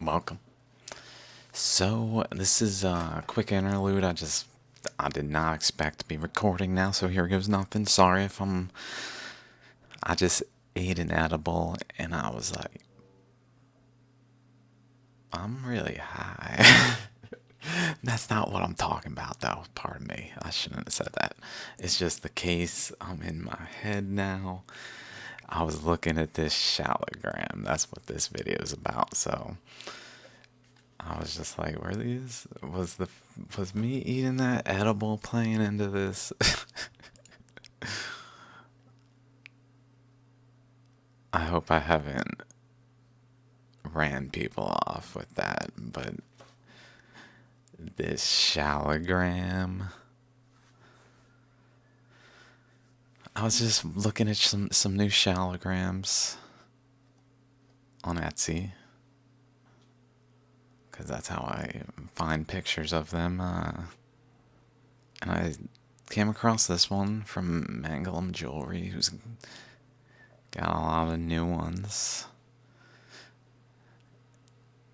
Welcome. So, this is a quick interlude. I did not expect to be recording now, so here goes nothing. Sorry if I just ate an edible and I was like, I'm really high. That's not what I'm talking about, though. Pardon me. I shouldn't have said that. It's just the case. I'm in my head now. I was looking at this Shaligram. That's what this video is about. So I was just like, were these? Was me eating that edible playing into this? I hope I haven't ran people off with that, but this Shaligram. I was just looking at some new Shaligrams on Etsy because that's how I find pictures of them. And I came across this one from Mangum Jewelry, who's got a lot of new ones.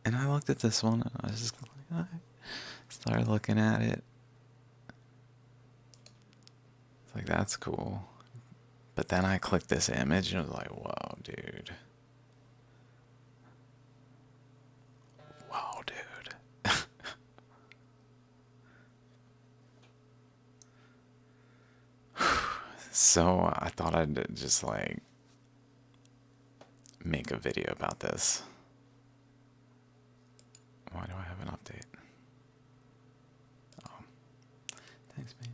And I looked at this one, and I was just like, I started looking at it. It's like, that's cool. But then I clicked this image, and I was like, whoa, dude. Whoa, dude. So I thought I'd just like make a video about this. Why do I have an update? Oh, thanks, mate.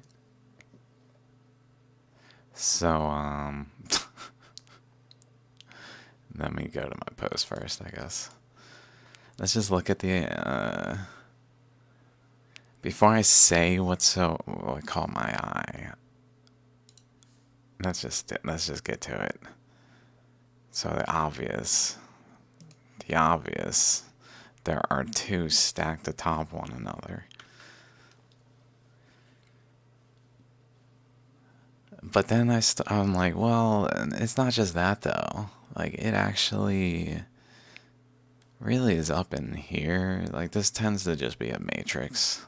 So, let me go to my post first, I guess. Let's just look at the, before I say what's what caught my eye, let's just get to it. So the obvious, there are two stacked atop one another. But then I'm like, well, it's not just that though. Like, it actually really is up in here. Like, this tends to just be a matrix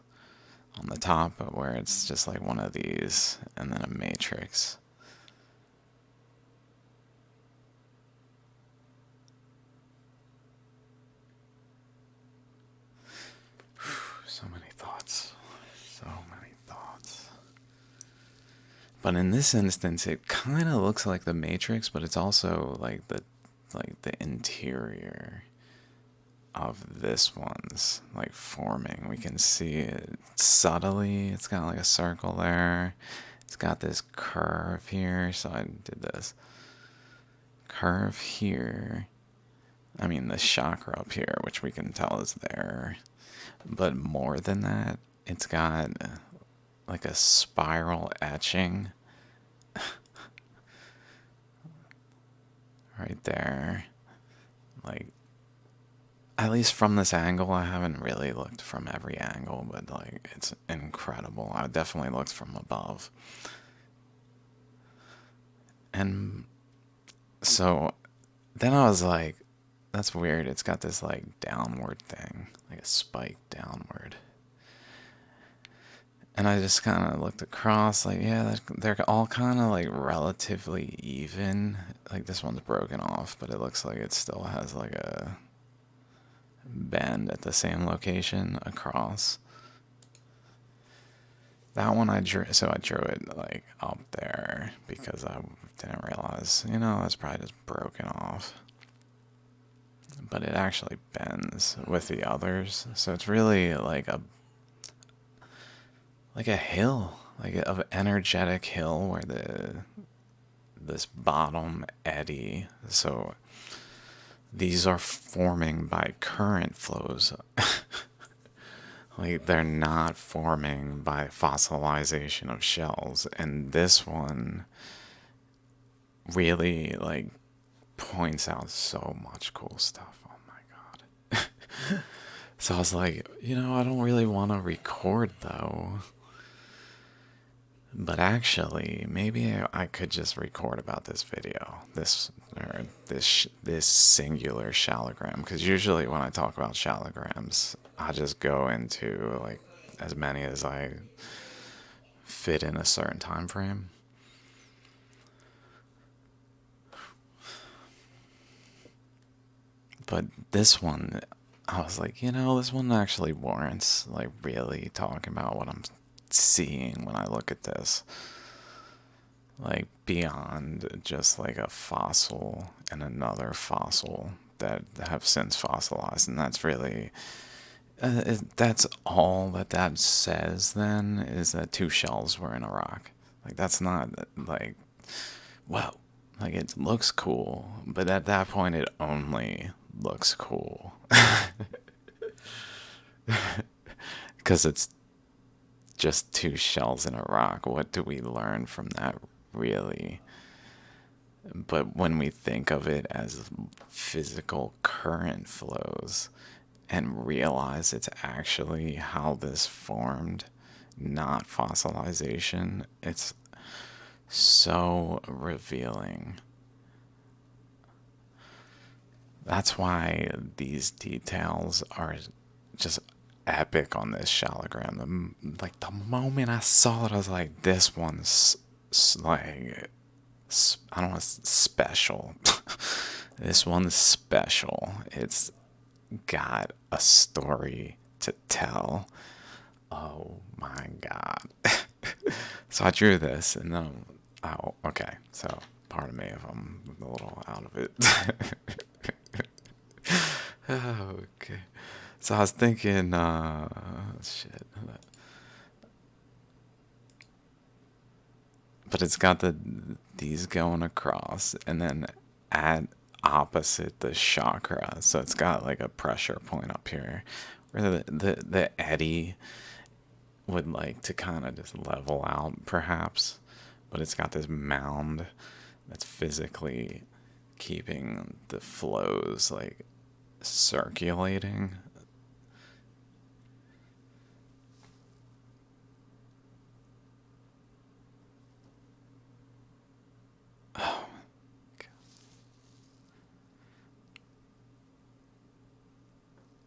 on the top, but where it's just like one of these and then a matrix. So many thoughts. So many thoughts. But in this instance, it kind of looks like the Matrix, but it's also like the interior of this one's like forming. We can see it subtly. It's got like a circle there. It's got this curve here. So I did this curve here. I mean, the chakra up here, which we can tell is there. But more than that, it's got like a spiral etching right there. Like, at least from this angle, I haven't really looked from every angle, but like, it's incredible. I definitely looked from above. And so then I was like, that's weird. It's got this like downward thing, like a spike downward. And I just kind of looked across, like, yeah, they're all kind of like relatively even. Like, this one's broken off, but it looks like it still has like a bend at the same location across. That one I drew, so I drew it like up there because I didn't realize, that's probably just broken off. But it actually bends with the others, so it's really like a hill, like an energetic hill where this bottom eddy. So these are forming by current flows. Like, they're not forming by fossilization of shells. And this one really like points out so much cool stuff. Oh my god. So I was like, I don't really want to record though. But actually, maybe I could just record about this video, this singular shaligram. Because usually when I talk about shaligrams, I just go into like as many as I fit in a certain time frame. But this one, I was like, this one actually warrants like really talking about what I'm seeing when I look at this. Like beyond just like a fossil and another fossil that have since fossilized, and that's really that's all that says. Then is that two shells were in a rock. Like that's not like, well, like it looks cool, but at that point it only looks cool because it's just two shells in a rock. What do we learn from that, really? But when we think of it as physical current flows and realize it's actually how this formed, not fossilization, it's so revealing. That's why these details are just epic on this shaligram. Like the moment I saw it, I was like, this one's like, I don't know, special. This one's special. It's got a story to tell. Oh my god. So I drew this and then, oh, okay. So pardon me if I'm a little out of it. Okay. So I was thinking, shit. But it's got these going across, and then at opposite the chakra, so it's got like a pressure point up here, where the eddy would like to kind of just level out, perhaps. But it's got this mound that's physically keeping the flows like circulating.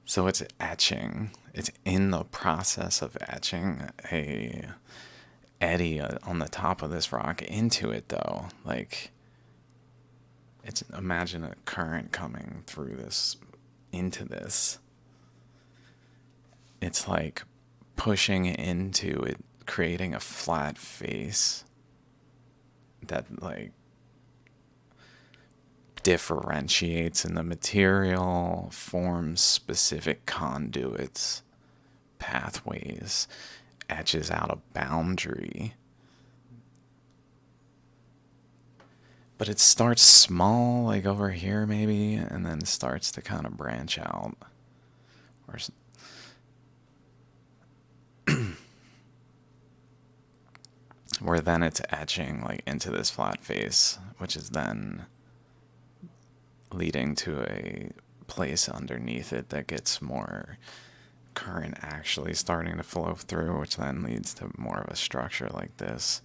So it's etching. It's in the process of etching a eddy on the top of this rock into it, though. Like, it's, imagine a current coming through this into this. It's like pushing into it, creating a flat face that like differentiates in the material, forms specific conduits, pathways, etches out a boundary. But it starts small, like over here maybe, and then starts to kind of branch out. Or where then it's etching like into this flat face, which is then leading to a place underneath it that gets more current actually starting to flow through, which then leads to more of a structure like this.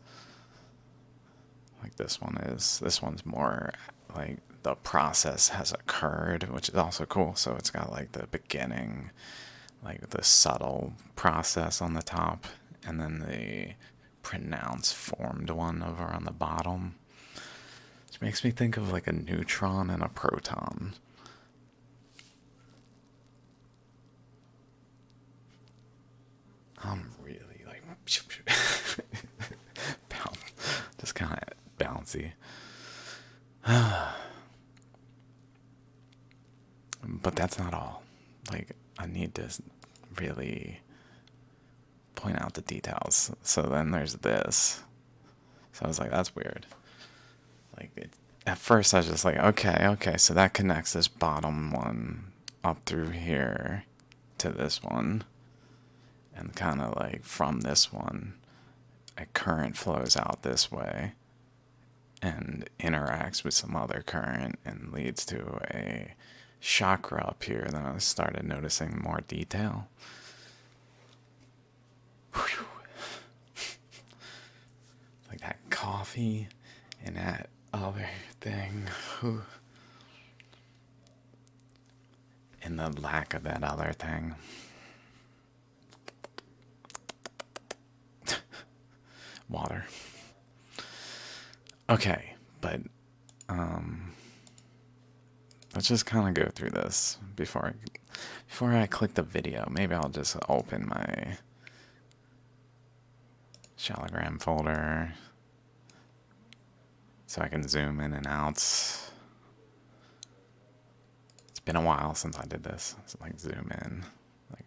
Like this one is. This one's more like the process has occurred, which is also cool. So it's got like the beginning, like the subtle process on the top, and then the pronounced formed one over on the bottom. Which makes me think of like a neutron and a proton. I'm really like just kind of bouncy. But that's not all. Like, I need to really point out the details. So then there's this. So I was like, that's weird. Like, at first I was just like, okay, so that connects this bottom one up through here to this one. And kind of like from this one, a current flows out this way and interacts with some other current and leads to a chakra up here. Then I started noticing more detail. Whew. coffee and that other thing. Whew. And the lack of that other thing. Water. Okay, but let's just kind of go through this before I click the video. Maybe I'll just open my Shaligram folder so I can zoom in and out. It's been a while since I did this. So like zoom in. Like,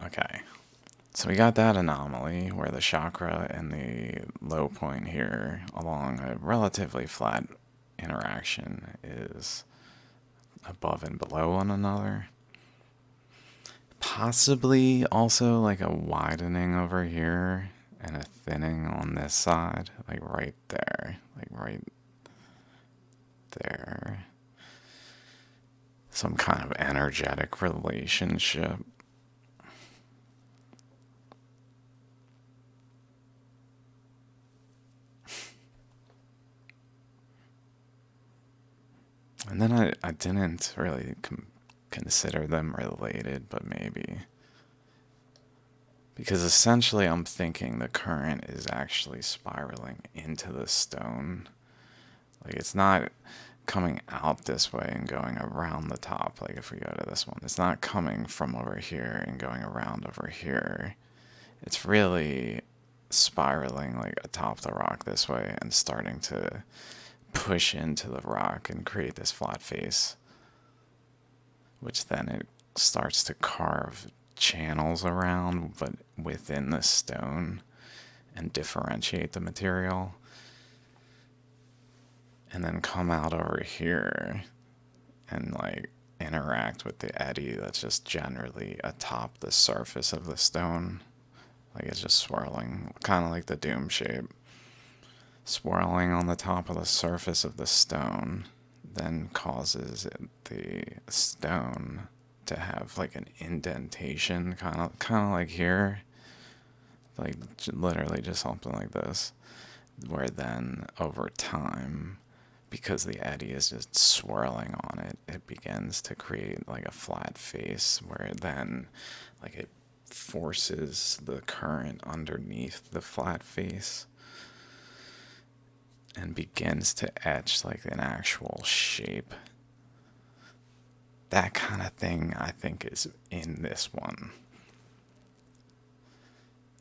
okay. So we got that anomaly where the chakra and the low point here along a relatively flat interaction is above and below one another. Possibly also like a widening over here and a thinning on this side, like right there, like right there. Some kind of energetic relationship. And then I didn't really consider them related, but maybe. Because essentially I'm thinking the current is actually spiraling into the stone. Like it's not coming out this way and going around the top. Like if we go to this one, it's not coming from over here and going around over here. It's really spiraling like atop the rock this way and starting to push into the rock and create this flat face, which then it starts to carve channels around but within the stone and differentiate the material, and then come out over here and like interact with the eddy that's just generally atop the surface of the stone. Like it's just swirling, kind of like the doom shape, swirling on the top of the surface of the stone, then causes the stone to have like an indentation, kind of like here, like literally just something like this, where then over time, because the eddy is just swirling on it, it begins to create like a flat face where then like it forces the current underneath the flat face and begins to etch like an actual shape. That kind of thing I think is in this one.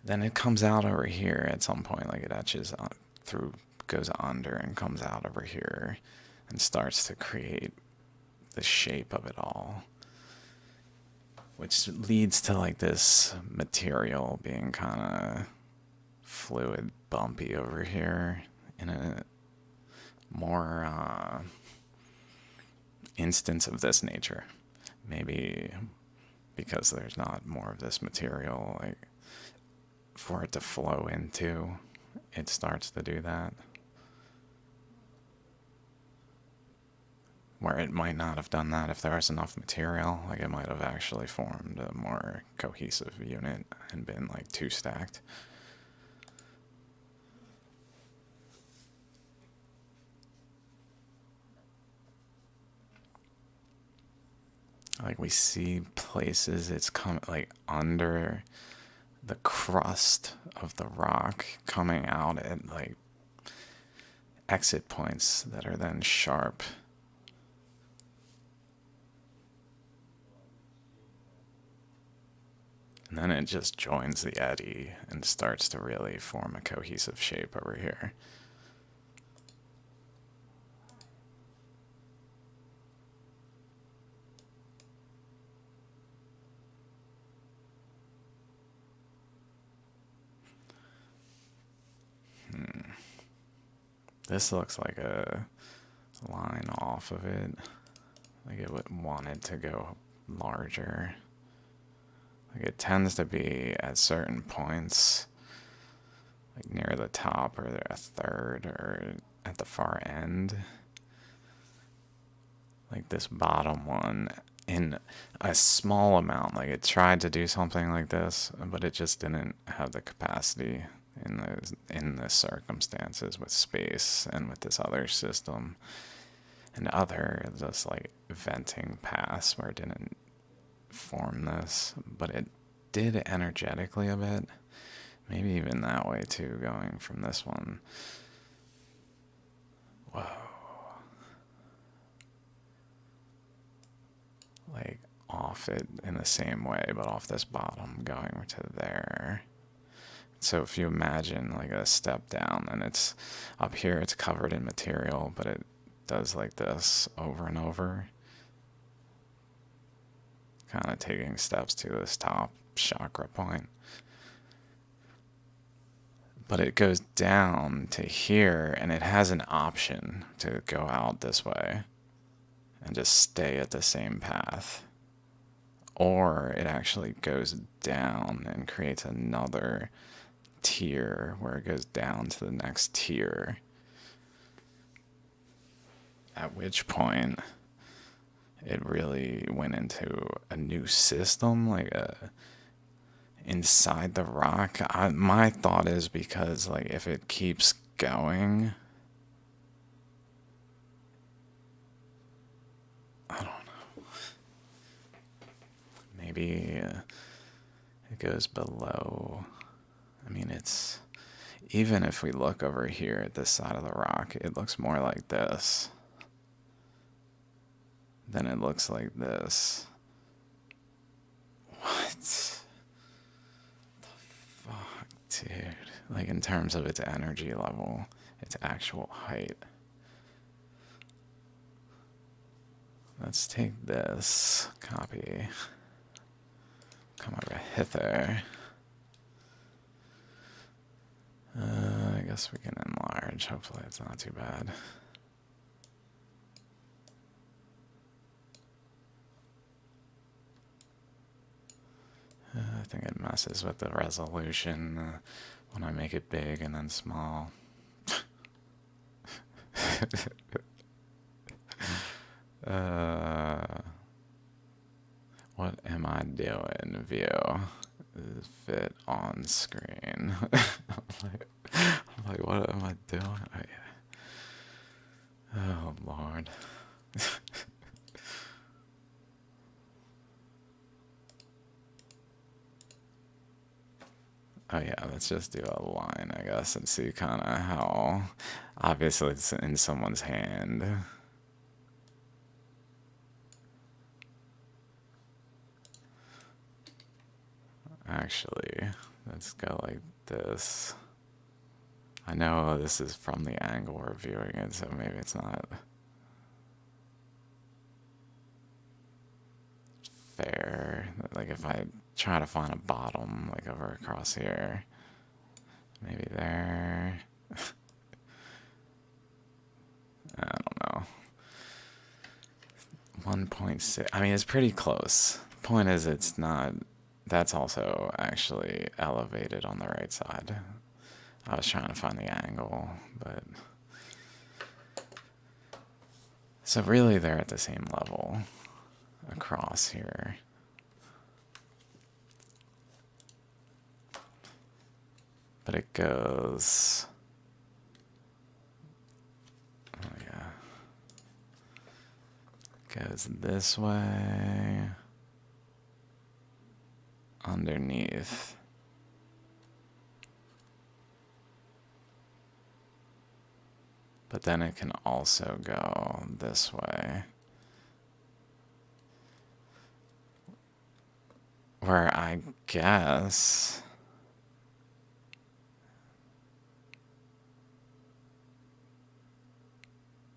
Then it comes out over here at some point, like it etches through, goes under and comes out over here and starts to create the shape of it all, which leads to like this material being kind of fluid, bumpy over here in a more instance of this nature. Maybe because there's not more of this material, like for it to flow into, it starts to do that. Where it might not have done that if there was enough material, like it might have actually formed a more cohesive unit and been like two stacked. Like we see places it's coming like under the crust of the rock, coming out at like exit points that are then sharp. And then it just joins the eddy and starts to really form a cohesive shape over here. This looks like a line off of it. Like it would want it to go larger. Like it tends to be at certain points, like near the top or a third or at the far end. Like this bottom one in a small amount. Like it tried to do something like this, but it just didn't have the capacity. in the circumstances with space and with this other system and other just like venting paths where it didn't form this, but it did energetically a bit. Maybe even that way too, going from this one. Whoa. Like off it in the same way, but off this bottom going to there. So if you imagine like a step down, and it's up here, it's covered in material, but it does like this over and over. Kind of taking steps to this top chakra point. But it goes down to here, and it has an option to go out this way and just stay at the same path. Or it actually goes down and creates another tier where it goes down to the next tier. At which point it really went into a new system, like inside the rock. My thought is because like if it keeps going, I don't know. Maybe it goes below. I mean, it's even if we look over here at this side of the rock, it looks more like this than it looks like this. What? Fuck, dude. Like in terms of its energy level, its actual height. Let's take this, copy, come over hither. I guess we can enlarge, hopefully it's not too bad. I think it messes with the resolution when I make it big and then small. What am I doing? View. Fit on screen. I'm like, what am I doing? Oh, yeah. Oh, Lord. Oh yeah, let's just do a line, I guess, and see kind of how obviously it's in someone's hand. Actually, let's go like this. I know this is from the angle we're viewing it, so maybe it's not fair. Like if I try to find a bottom, like over across here, maybe there. I don't know. 1.6. I mean, it's pretty close. Point is, it's not. That's also actually elevated on the right side. I was trying to find the angle, but. So really, they're at the same level across here. But it goes. Oh, yeah. It goes this way. Underneath. But then it can also go this way. Where I guess.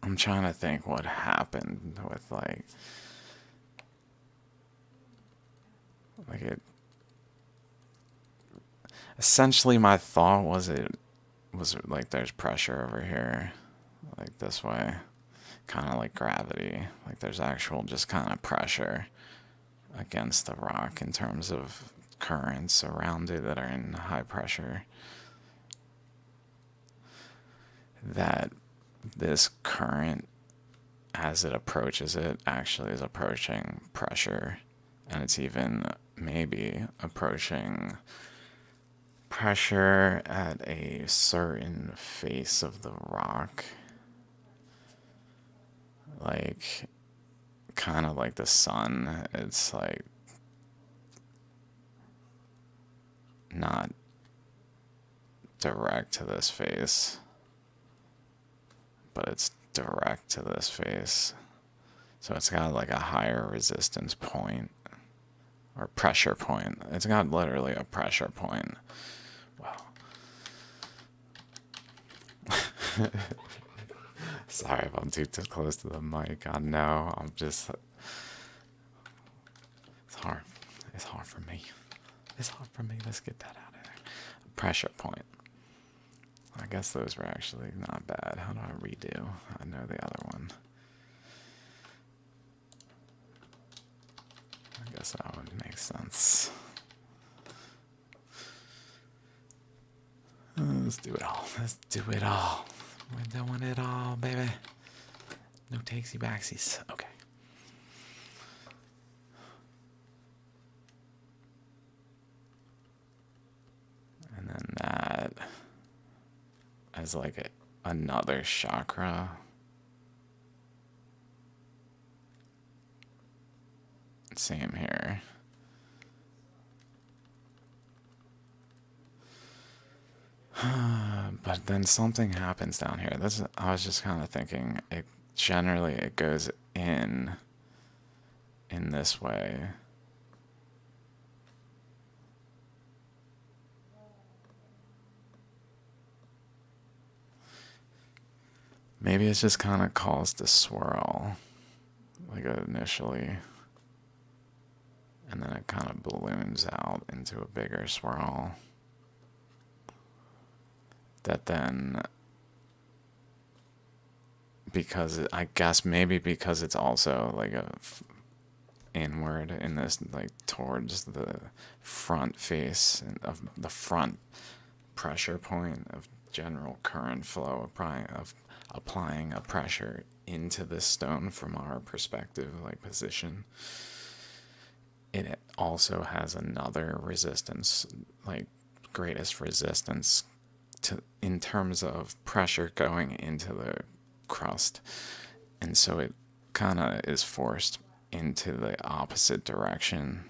I'm trying to think what happened with like it. Essentially, my thought was it was like there's pressure over here, like this way, kind of like gravity. Like there's actual just kind of pressure against the rock in terms of currents around it that are in high pressure. That this current, as it approaches it, actually is approaching pressure, and it's even maybe approaching pressure at a certain face of the rock, like kind of like the sun. It's like not direct to this face, but it's direct to this face. So it's got like a higher resistance point or pressure point. It's got literally a pressure point. Wow. Sorry if I'm too close to the mic. I know. I'm just. It's hard. It's hard for me. It's hard for me. Let's get that out of there. Pressure point. I guess those were actually not bad. How do I redo? I know the other one. I guess that would make sense. Let's do it all. Let's do it all. We're doing it all, baby. No takesy backsies. Okay. And then that as like another chakra. Same here. But then something happens down here. I was just kind of thinking, generally it goes in this way. Maybe it's just kind of caused the swirl, like initially, and then it kind of balloons out into a bigger swirl. That then, I guess maybe because it's also like inward in this, like towards the front face of the front pressure point of general current flow of applying a pressure into the stone from our perspective, like position. It also has another resistance, like greatest resistance in terms of pressure going into the crust, and so it kind of is forced into the opposite direction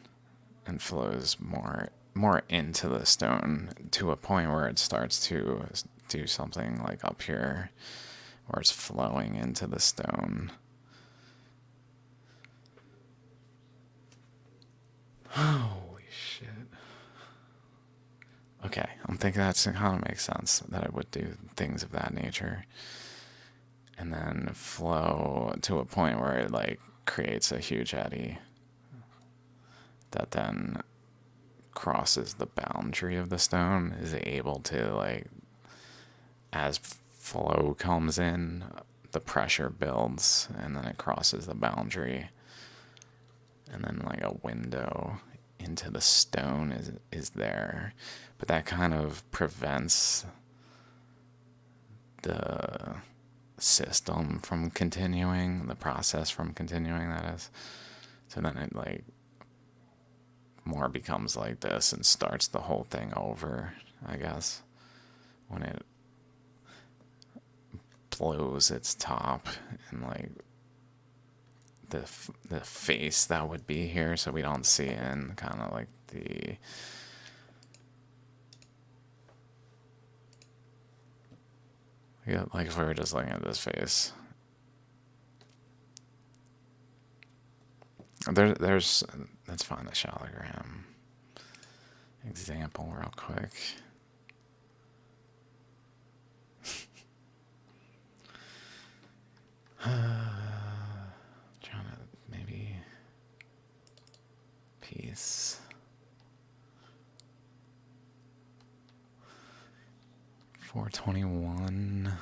and flows more into the stone to a point where it starts to do something like up here where it's flowing into the stone. Holy shit. Okay, I'm thinking that kind of makes sense that it would do things of that nature. And then flow to a point where it like creates a huge eddy that then crosses the boundary of the stone, is able to like, as flow comes in, the pressure builds and then it crosses the boundary, and then like a window into the stone is there. But that kind of prevents the system from continuing, the process from continuing, that is. So then it like more becomes like this and starts the whole thing over, I guess, when it blows its top and like the face that would be here, so we don't see in kind of like the like if we were just looking at this face. There's let's find the Shaligram example real quick. Trying to maybe piece. $421.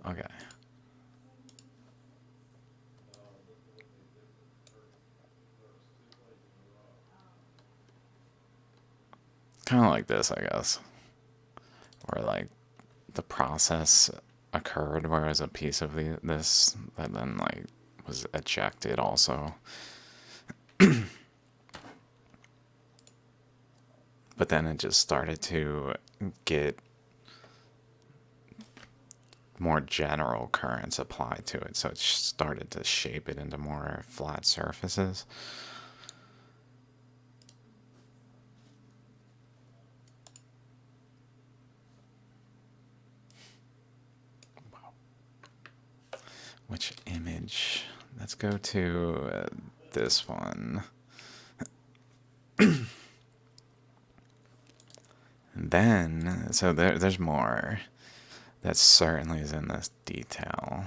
Okay. Kind of like this, I guess. Where like the process occurred, whereas a piece of this that then like was ejected also. But but then it just started to get more general currents applied to it, so it started to shape it into more flat surfaces. Which image? Let's go to this one. And then, so there's more. That certainly is in this detail.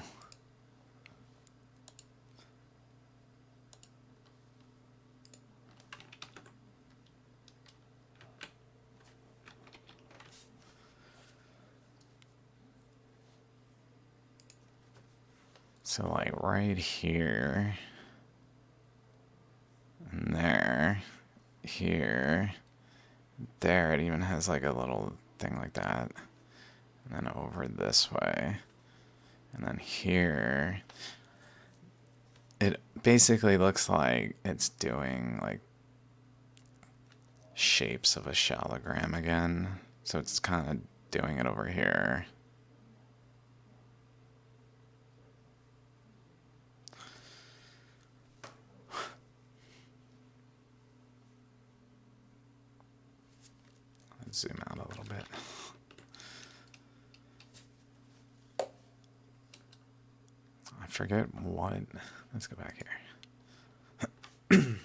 So like right here, and there, here, there, it even has like a little thing like that. And then over this way. And then here, it basically looks like it's doing like shapes of a shaligram again. So it's kind of doing it over here. Let's zoom out a little bit. I forget what. Let's go back here.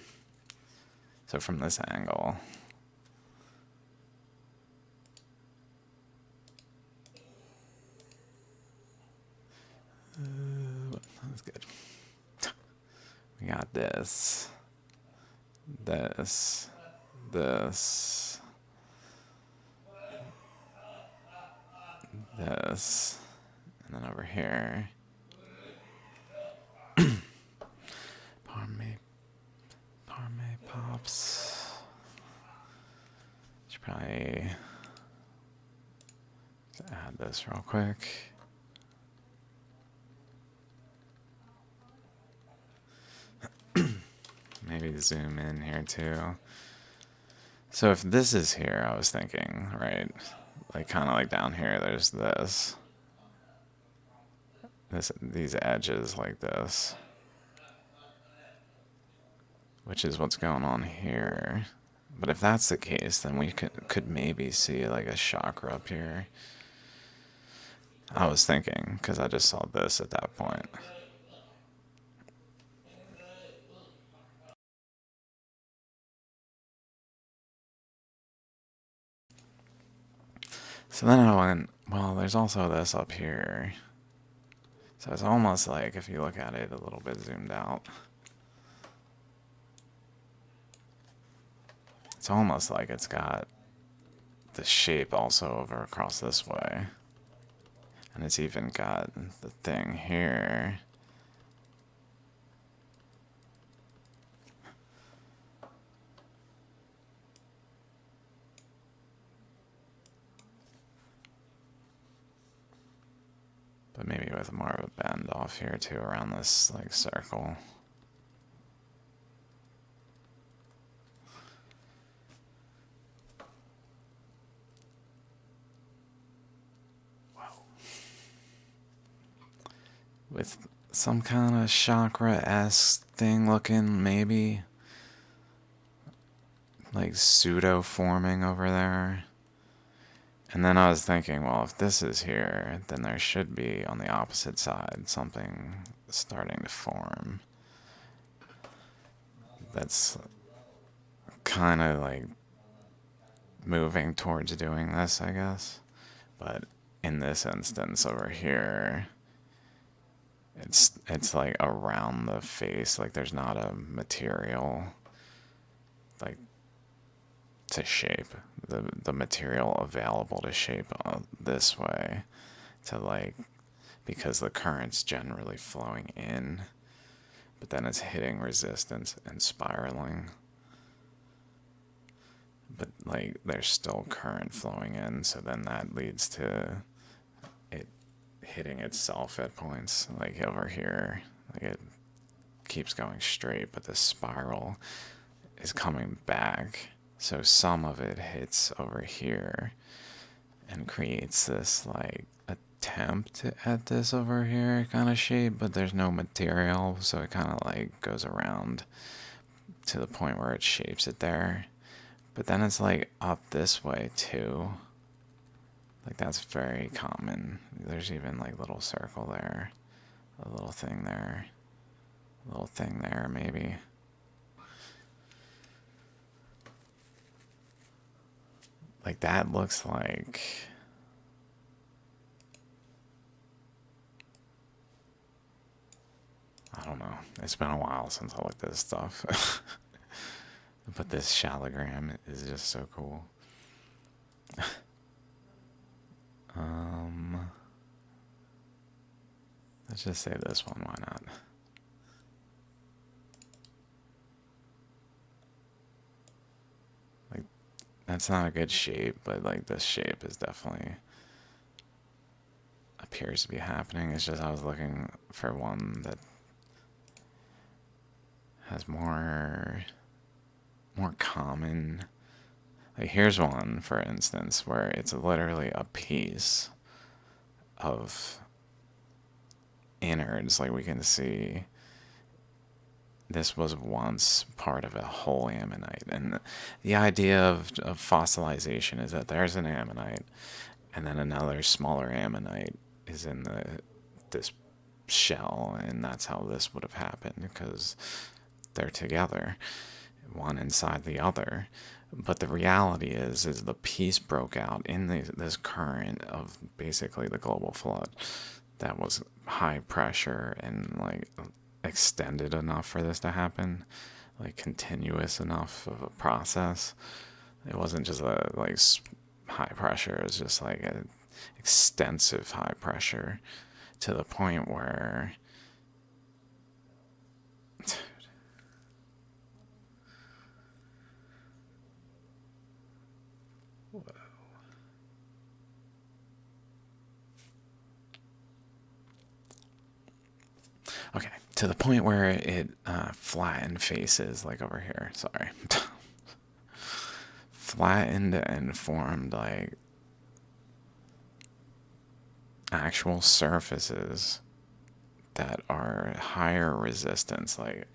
So from this angle, that's good. We got this, this, this, this, and then over here. Parme pops. Should probably add this real quick. Maybe zoom in here too. So if this is here, I was thinking, right? Like kind of like down here, there's this. These edges like this. Which is what's going on here. But if that's the case, then we could maybe see like a chakra up here. I was thinking, because I just saw this at that point. So then I went, well, there's also this up here. So it's almost like, if you look at it a little bit zoomed out, it's almost like it's got the shape also over across this way. And it's even got the thing here. But maybe with more of a bend off here too, around this like circle. With some kind of chakra-esque thing looking, maybe. Like pseudo-forming over there. And then I was thinking, well, if this is here, then there should be, on the opposite side, something starting to form. That's kind of like moving towards doing this, I guess. But in this instance over here, it's like around the face, like there's not a material like to shape the material available to shape this way, to like, because the current's generally flowing in, but then it's hitting resistance and spiraling. But like there's still current flowing in, so then that leads to it hitting itself at points, like over here. Like it keeps going straight, but the spiral is coming back So some of it hits over here and creates this like attempt at this over here kind of shape, but there's no material, so it kind of like goes around to the point where it shapes it there. But then it's like up this way too. Like that's very common. There's even like little circle there, a little thing there, a little thing there maybe. Like that looks like, I don't know. It's been a while since I looked at this stuff. But this Shaligram is just so cool. um, let's just say this one, why not? Like, that's not a good shape, but like this shape is definitely appears to be happening. It's just I was looking for one that has more common. Like here's one, for instance, where it's literally a piece of innards. Like we can see this was once part of a whole ammonite. And the idea of fossilization is that there's an ammonite and then another smaller ammonite is in this shell, and that's how this would have happened because they're together, one inside the other. But the reality is the piece broke out in this current of basically the global flood that was high pressure and like extended enough for this to happen, like continuous enough of a process. It wasn't just a like high pressure, it was just like an extensive high pressure to the point where okay, to the point where it flattened faces like over here, sorry. Flattened and formed like actual surfaces that are higher resistance. Like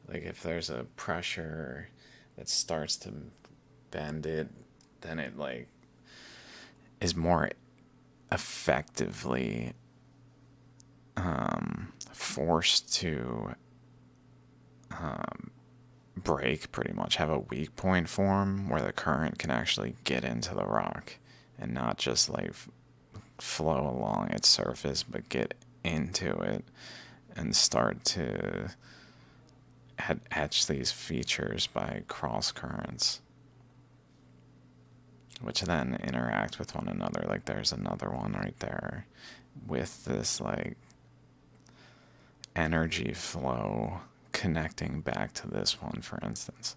if there's a pressure that starts to bend it, then it like is more effectively forced to break, pretty much have a weak point form where the current can actually get into the rock and not just like flow along its surface, but get into it and start to etch these features by cross currents, which then interact with one another. Like there's another one right there with this like energy flow connecting back to this one, for instance.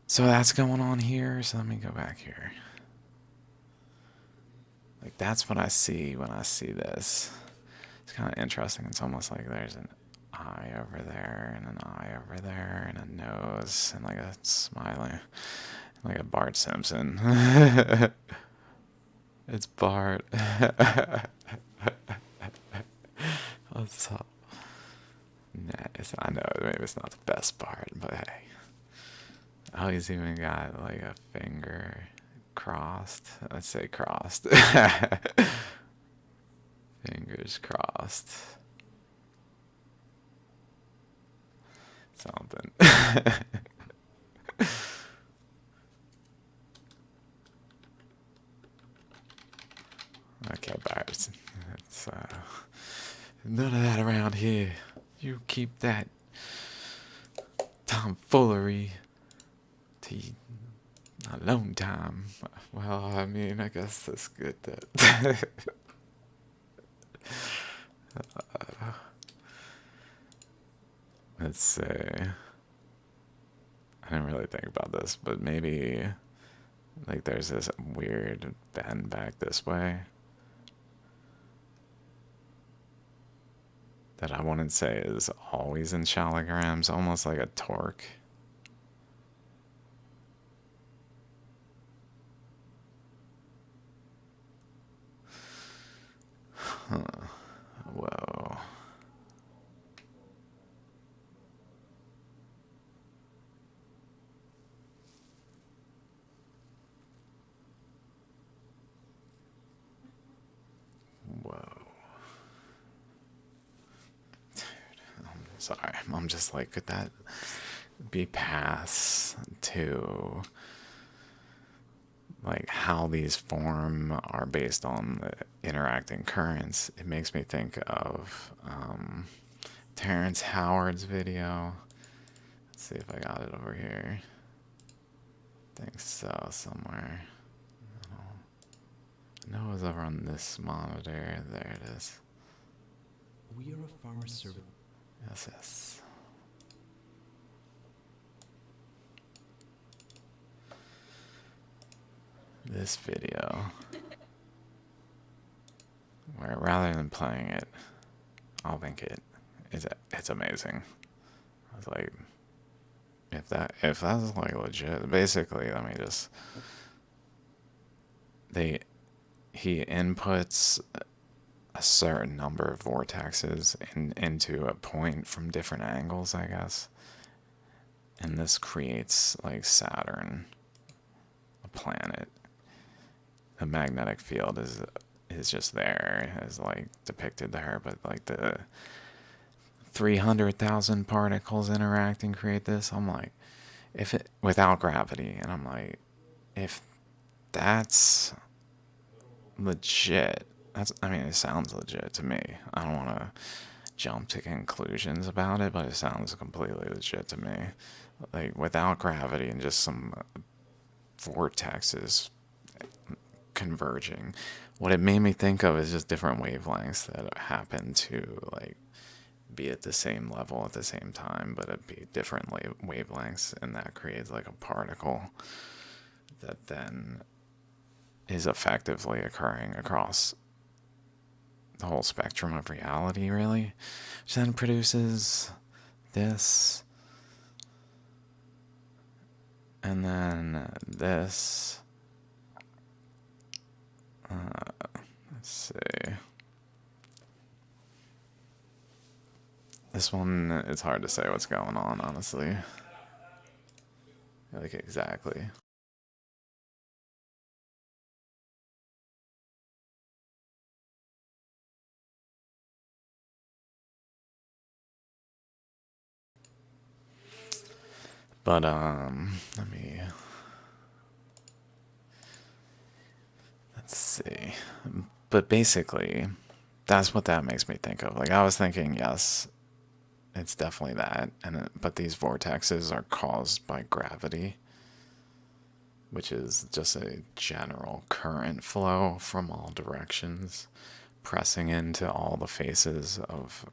So that's going on here. So let me go back here. Like that's what I see when I see this. It's kind of interesting. It's almost like there's an eye over there and an eye over there and a nose and like a smiling, like a Bart Simpson. It's Bart. What's up? Nah, I know maybe it's not the best part, but hey. Oh, he's even got like a finger crossed. Let's say crossed. Fingers crossed. Something. Okay, Bart. That's none of that around here. You keep that tomfoolery to alone time. Well, I mean, I guess that's good that. Let's see. I didn't really think about this, but maybe like there's this weird bend back this way that I wouldn't say is always in Shaligrams, almost like a torque. Whoa. Whoa. Sorry, I'm just like, could that be paths to like how these form are based on the interacting currents? It makes me think of Terrence Howard's video. Let's see if I got it over here. I think so, somewhere. No, it was over on this monitor. There it is. We are a farmer service. Yes, yes. This video, where rather than playing it, I'll link it. It's amazing. I was like, if that's like legit, basically, let me just he inputs a certain number of vortexes into a point from different angles, I guess. And this creates like Saturn, a planet. The magnetic field is just there as like depicted there, but like the 300,000 particles interact and create this. I'm like, if it without gravity, and I'm like, if that's legit, I mean, it sounds legit to me. I don't want to jump to conclusions about it, but it sounds completely legit to me. Like without gravity and just some vortexes converging. What it made me think of is just different wavelengths that happen to like be at the same level at the same time, but it be different wavelengths, and that creates like a particle that then is effectively occurring across the whole spectrum of reality, really, which then produces this, and then this. Let's see. This one, it's hard to say what's going on, honestly. Like, exactly. But, let's see. But basically, that's what that makes me think of. Like, I was thinking, yes, it's definitely that. But these vortexes are caused by gravity, which is just a general current flow from all directions, pressing into all the faces of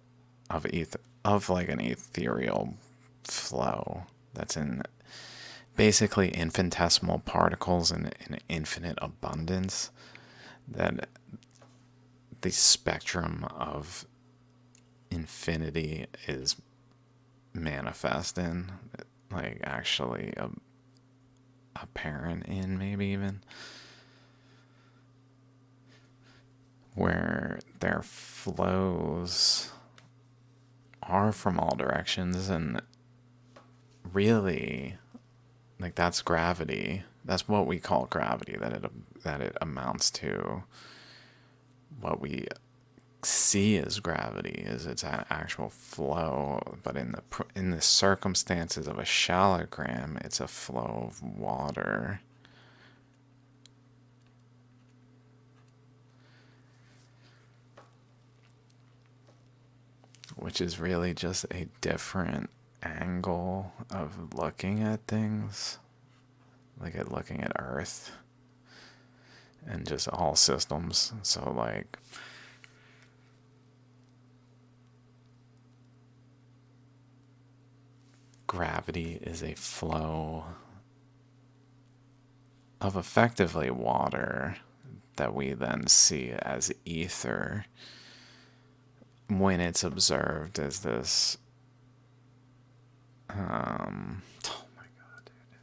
like an ethereal flow that's in basically infinitesimal particles in infinite abundance, that the spectrum of infinity is manifest in, like actually apparent in, maybe even, where their flows are from all directions, and really, like, that's gravity. That's what we call gravity, that it amounts to what we see as gravity is its actual flow, but in the circumstances of a shaligram, it's a flow of water. Which is really just a different angle of looking at things, like at looking at Earth and just all systems. So like gravity is a flow of effectively water that we then see as ether when it's observed as this. Oh my god, dude.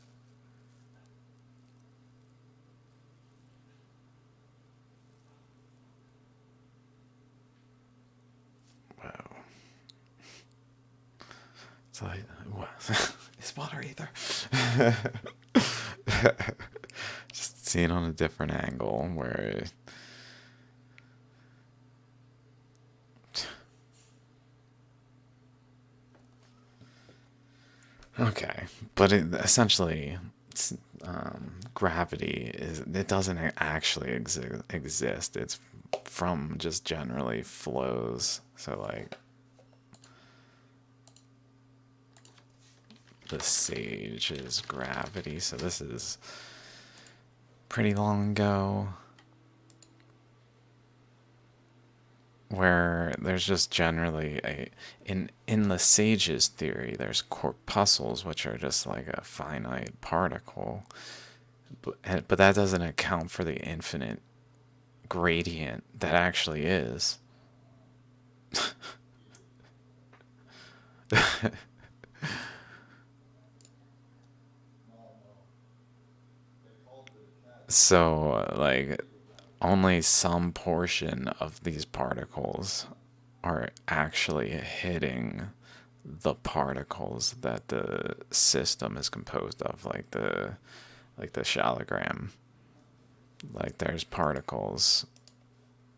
Whoa. It's like, what? It's water ether. Just seeing on a different angle where. Okay, but essentially, gravity is it doesn't actually exist. It's from just generally flows. So like the sage is gravity. So this is pretty long ago, where there's just generally a in the sage's theory, there's corpuscles, which are just like a finite particle, but that doesn't account for the infinite gradient that actually is. So like only some portion of these particles are actually hitting the particles that the system is composed of, like the Shaligram. Like there's particles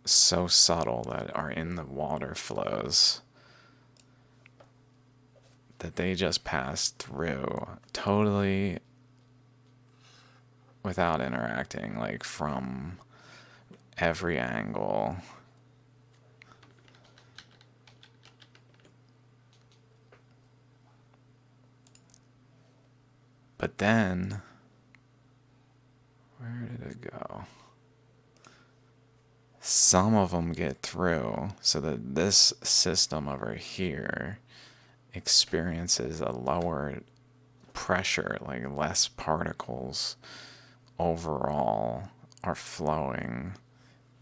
so subtle that are in the water flows that they just pass through totally without interacting, like from every angle. But then, where did it go? Some of them get through, so that this system over here experiences a lower pressure, like less particles overall are flowing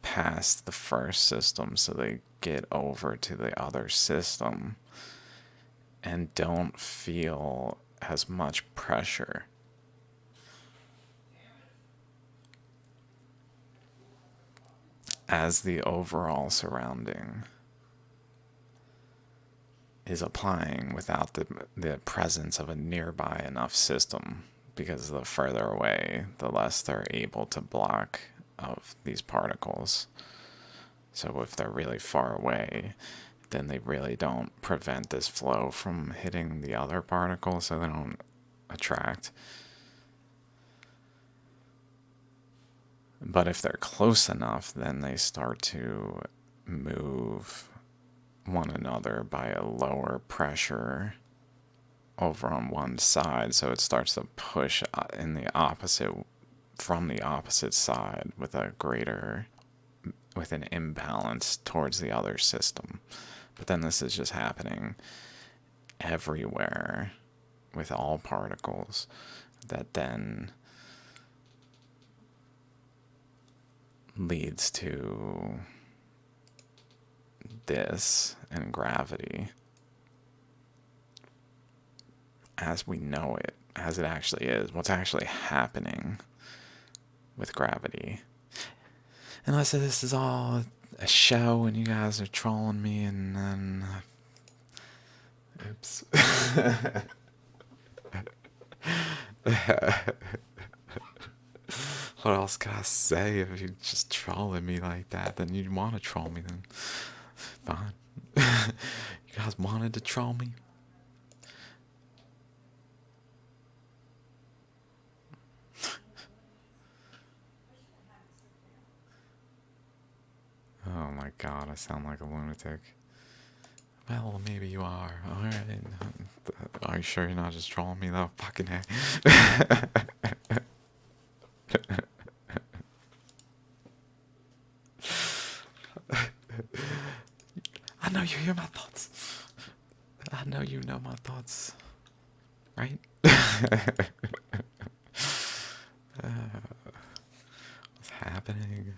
past the first system, so they get over to the other system and don't feel as much pressure. As the overall surrounding is applying without the presence of a nearby enough system, because the further away, the less they're able to block of these particles. So if they're really far away, then they really don't prevent this flow from hitting the other particles, so they don't attract. But if they're close enough, then they start to move one another by a lower pressure over on one side, so it starts to push in the opposite from the opposite side with an imbalance towards the other system. But then this is just happening everywhere with all particles, that then leads to this and gravity as we know it, as it actually is, what's actually happening with gravity. Unless this is all a show and you guys are trolling me, and then. Oops. What else could I say if you're just trolling me like that? Then you'd want to troll me, then fine. You guys wanted to troll me? Oh my god, I sound like a lunatic. Well, maybe you are. Alright. Are you sure you're not just trolling me though? Fucking heck. I know you hear my thoughts. I know you know my thoughts. Right? What's happening?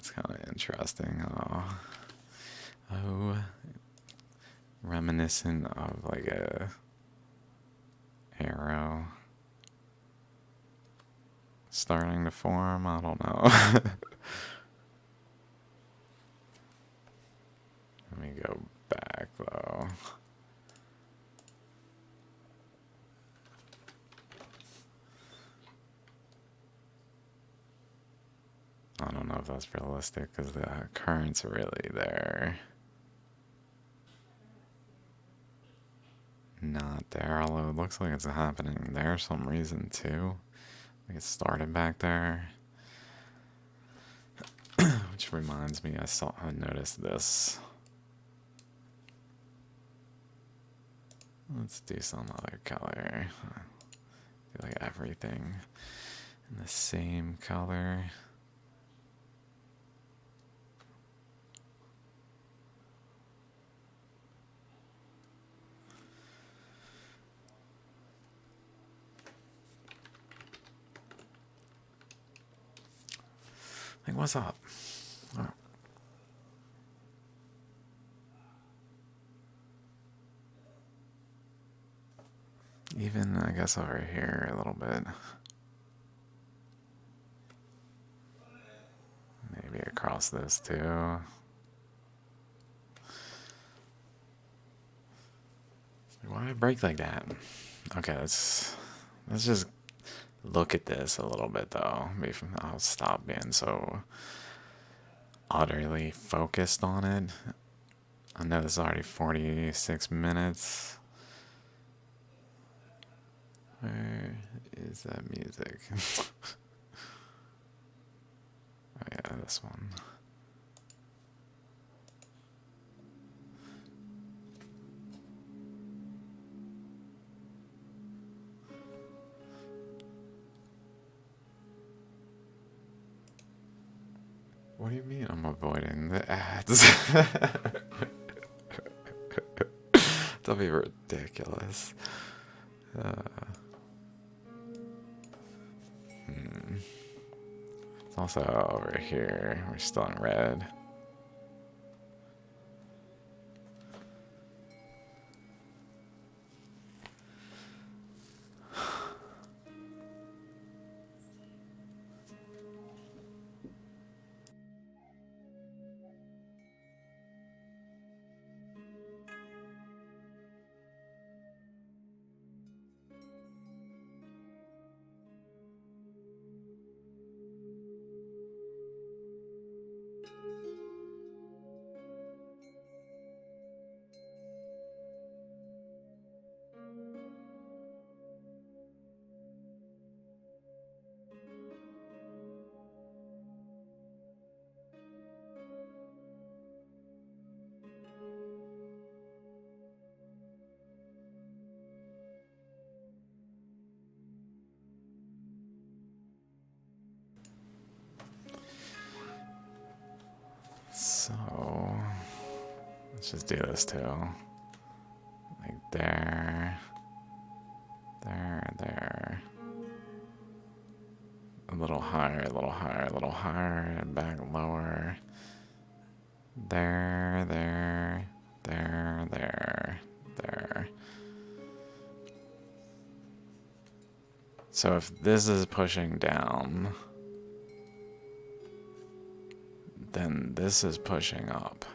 That's kind of interesting. Oh, reminiscent of like a arrow starting to form. I don't know. Let me go back though. I don't know if that's realistic because the current's really there. Not there, although it looks like it's happening there some reason too. Like it started back there. Which reminds me, I noticed this. Let's do some other color. Do like everything in the same color. Like, what's up? Oh. Even, I guess, over here a little bit. Maybe across this too. Why did I break like that? Okay, let's just look at this a little bit though. I'll stop being so utterly focused on it. I know this is already 46 minutes. Where is that music? Oh yeah, this one. What do you mean I'm avoiding the ads? That'll be ridiculous. It's also over here. We're still in red. So, let's just do this too. Like there, there. A little higher, a little higher, a little higher, and back lower. There, there, there, there, there. So if this is pushing down, then this is pushing up.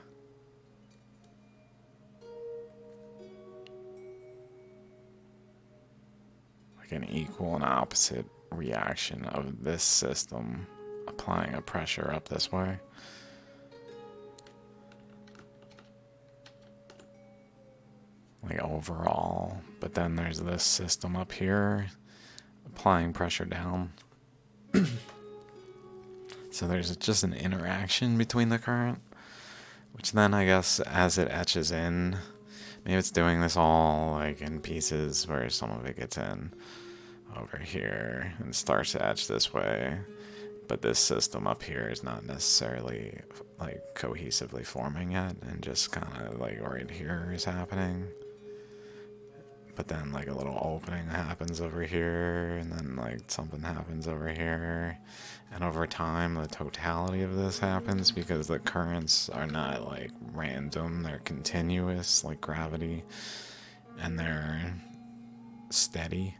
Like an equal and opposite reaction of this system applying a pressure up this way. Like overall, but then there's this system up here applying pressure down. So there's just an interaction between the current, which then I guess as it etches in, maybe it's doing this all like in pieces where some of it gets in over here and starts to etch this way, but this system up here is not necessarily like cohesively forming yet, and just kind of like right here is happening. but then like a little opening happens over here, and then like something happens over here. And over time, the totality of this happens because the currents are not like random, they're continuous like gravity, and they're steady.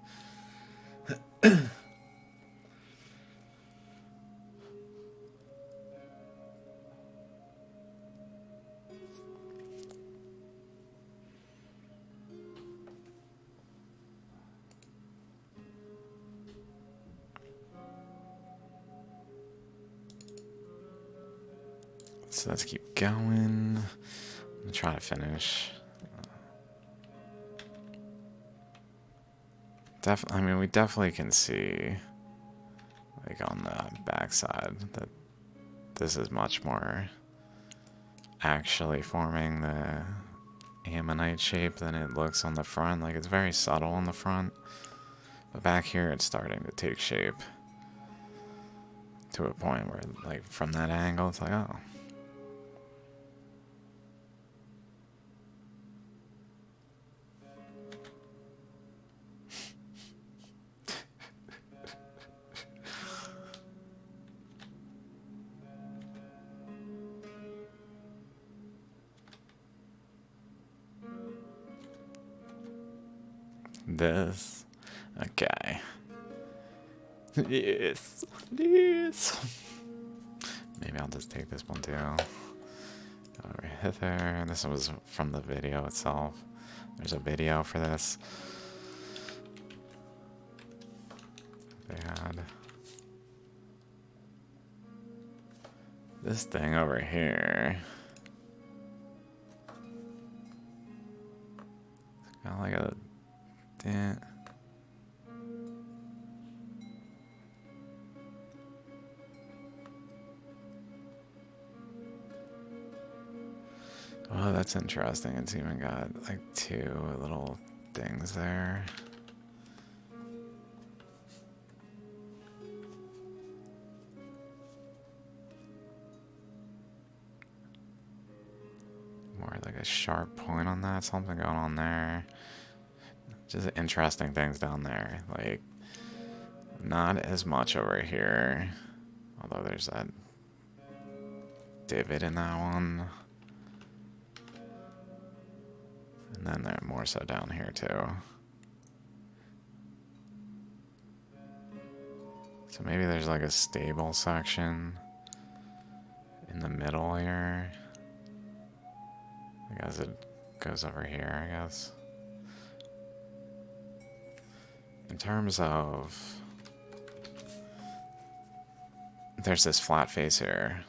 So let's keep going. I'm gonna try to finish. I mean, we definitely can see, like on the backside, that this is much more actually forming the ammonite shape than it looks on the front. Like, it's very subtle on the front, but back here it's starting to take shape to a point where, like, from that angle, it's like, oh. This. Okay. Yes. Yes. Maybe I'll just take this one too. Over hither. This was from the video itself. There's a video for this. They had this thing over here. It's got like a dent. Oh, that's interesting. It's even got like two little things there. More like a sharp point on that. Something going on there. Just interesting things down there. Like, not as much over here. Although there's that divot in that one. And then they're more so down here too. So maybe there's like a stable section in the middle here. I guess it goes over here, I guess. In terms of... There's this flat face here.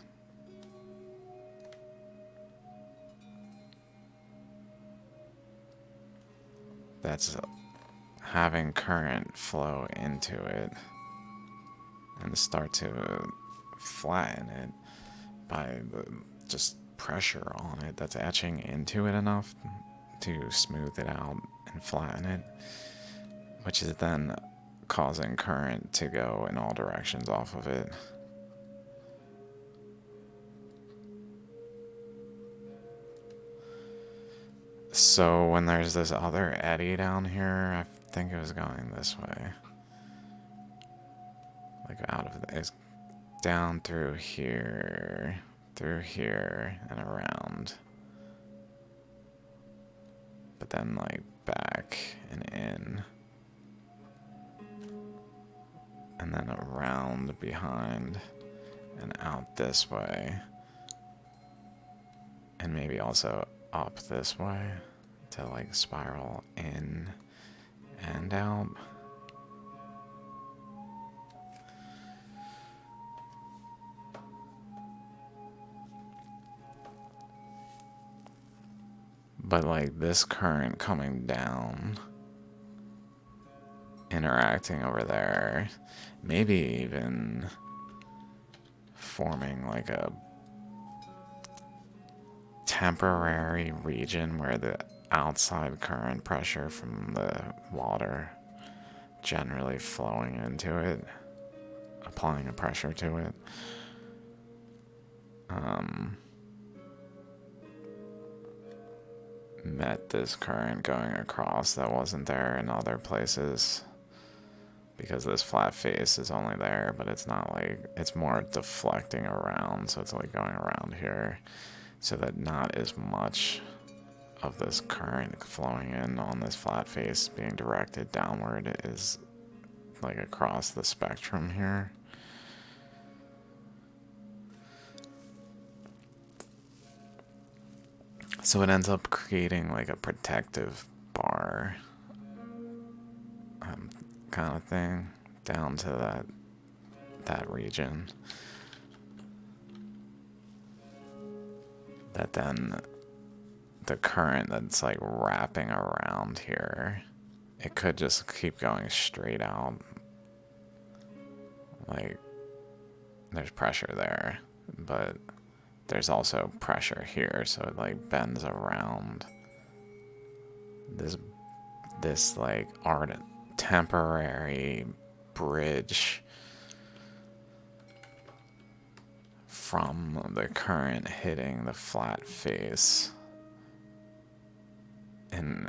That's having current flow into it and start to flatten it by just pressure on it that's etching into it enough to smooth it out and flatten it, which is then causing current to go in all directions off of it. So when there's this other eddy down here, I think it was going this way. Like out of it's down through here, and around. But then like back and in. And then around behind and out this way. And maybe also up this way to like spiral in and out. But like this current coming down, interacting over there, maybe even forming like a temporary region where the outside current pressure from the water generally flowing into it, applying a pressure to it. met this current going across that wasn't there in other places. Because this flat face is only there, but it's not like, it's more deflecting around, so it's like going around here, so that not as much of this current flowing in on this flat face being directed downward is like across the spectrum here. So it ends up creating like a protective bar kind of thing down to that region. That then the current that's like wrapping around here, it could just keep going straight out. Like there's pressure there, but there's also pressure here, so it like bends around this like ardent temporary bridge from the current hitting the flat face and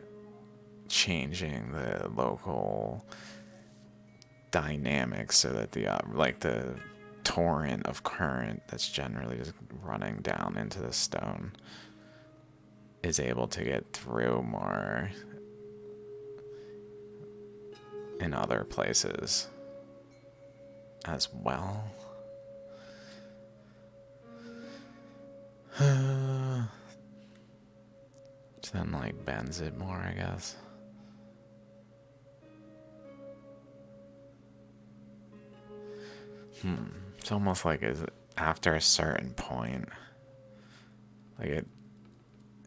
changing the local dynamics so that the like the torrent of current that's generally just running down into the stone is able to get through more in other places as well. Which then like bends it more, I guess. It's almost like after a certain point, like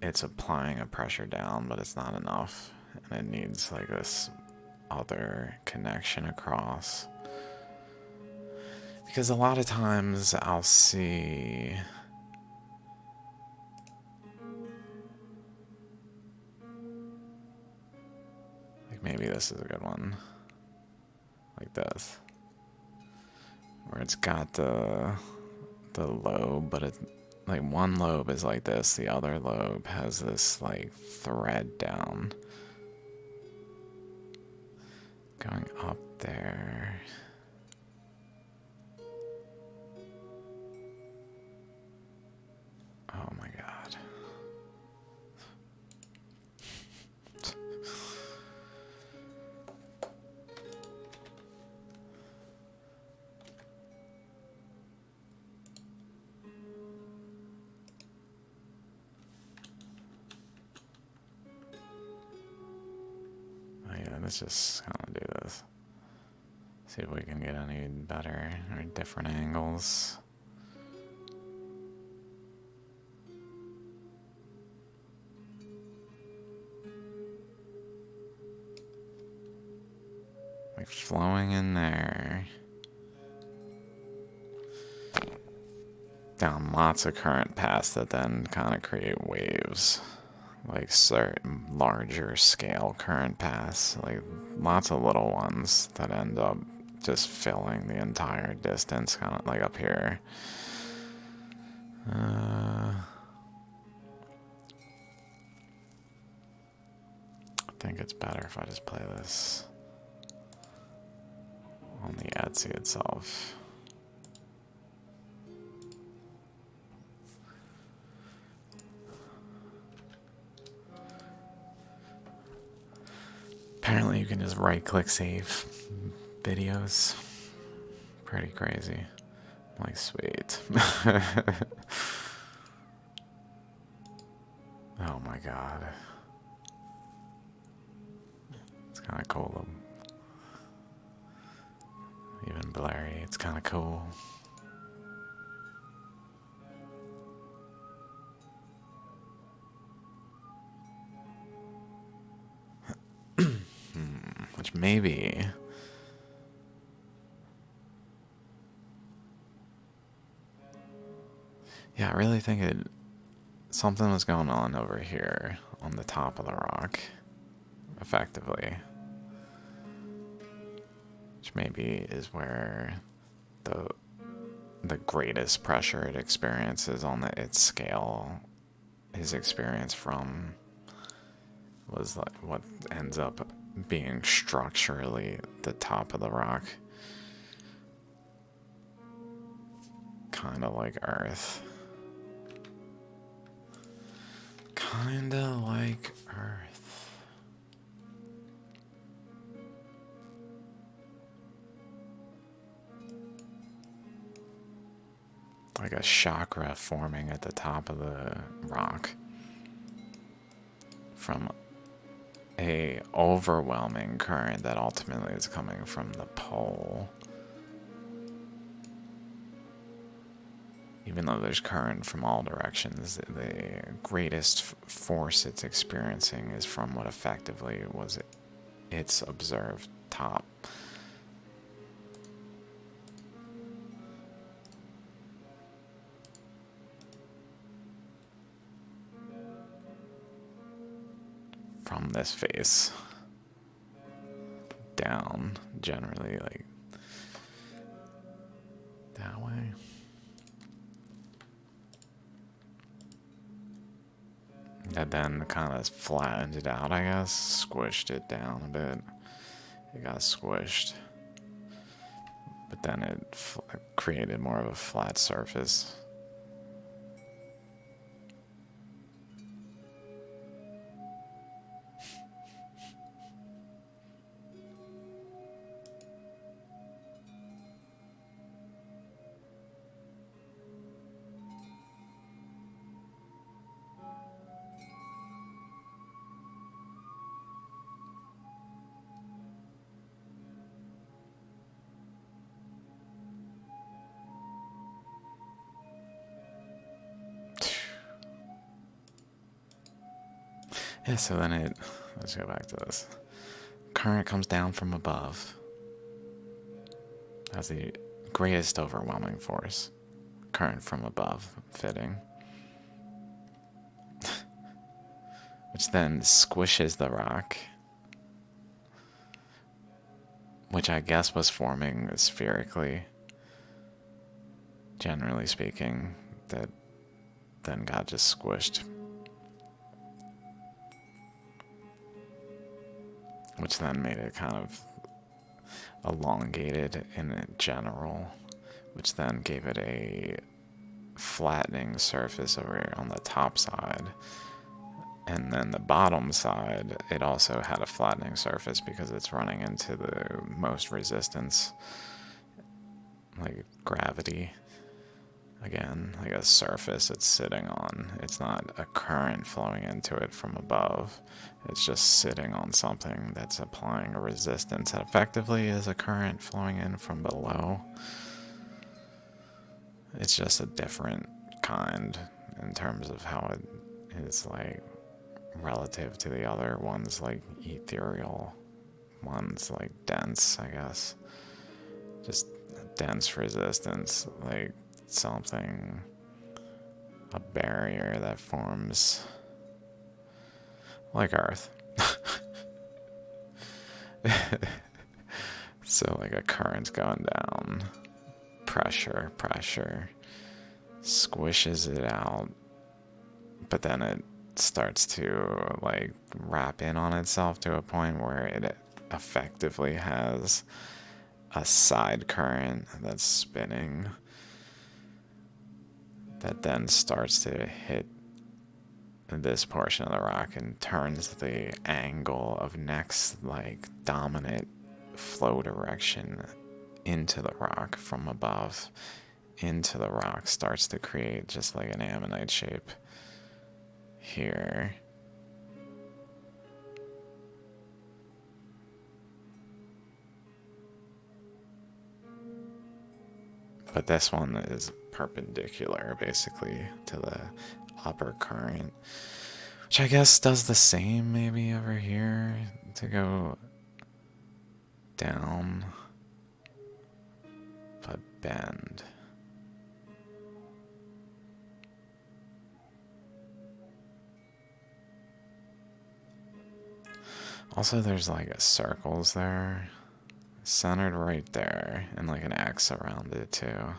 it's applying a pressure down, but it's not enough, and it needs like this other connection across. Because a lot of times I'll see like maybe this is a good one, like this, where it's got the lobe, but it's like one lobe is like this, the other lobe has this like thread down going up there. Oh my god. Oh yeah, let's just kind of do this. See if we can get any better or different angles. Like flowing in there. Down lots of current paths that then kind of create waves. Like certain larger scale current paths. Like lots of little ones that end up just filling the entire distance, kind of like up here. I think it's better if I just play this on the Etsy itself. Apparently you can just right-click save videos. Pretty crazy. I'm like, sweet. Oh my god. It's kind of cool. Even blurry, it's kind of cool. Which maybe... Yeah, I really think something was going on over here on the top of the rock, effectively. Which maybe is where the greatest pressure it experiences on its scale is experienced from. was like what ends up being structurally the top of the rock. Kind of like Earth. Kind of like Earth. Like a chakra forming at the top of the rock from a overwhelming current that ultimately is coming from the pole. Even though there's current from all directions, the greatest force it's experiencing is from what effectively was its observed top. From this face down, generally, like that way. That then kind of flattened it out, I guess. Squished it down a bit. It got squished. But then it created more of a flat surface. Yeah, so then let's go back to this. Current comes down from above as the greatest overwhelming force. Current from above, fitting. Which then squishes the rock, which I guess was forming spherically, generally speaking, that then got just squished. Which then made it kind of elongated in general, which then gave it a flattening surface over here on the top side. And then the bottom side, it also had a flattening surface because it's running into the most resistance, like gravity. Again, like a surface it's sitting on. It's not a current flowing into it from above. It's just sitting on something that's applying a resistance that effectively is a current flowing in from below. It's just a different kind in terms of how it is like relative to the other ones, like ethereal ones, like dense, I guess. Just dense resistance, like something, a barrier that forms like Earth. So like a current going down, pressure, squishes it out, but then it starts to like wrap in on itself to a point where it effectively has a side current that's spinning that then starts to hit this portion of the rock and turns the angle of next like dominant flow direction into the rock from above into the rock, starts to create just like an ammonite shape here. But this one is perpendicular basically to the upper current, which I guess does the same maybe over here to go down but bend. Also, there's like circles there, centered right there, and like an X around it too.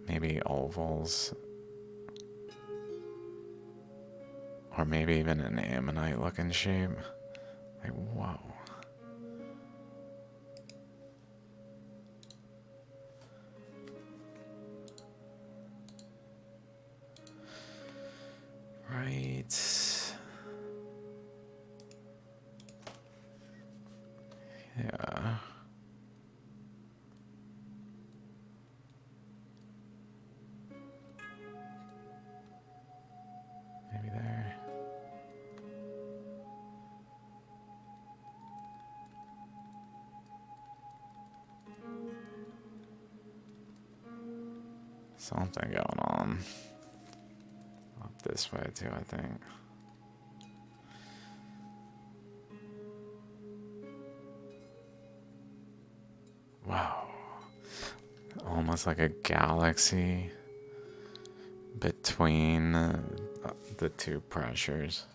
Maybe ovals. Or maybe even an ammonite looking shape. Like, whoa. Right. Yeah. Maybe there. Something going on. Up this way too, I think. Wow. Almost like a galaxy between the two pressures.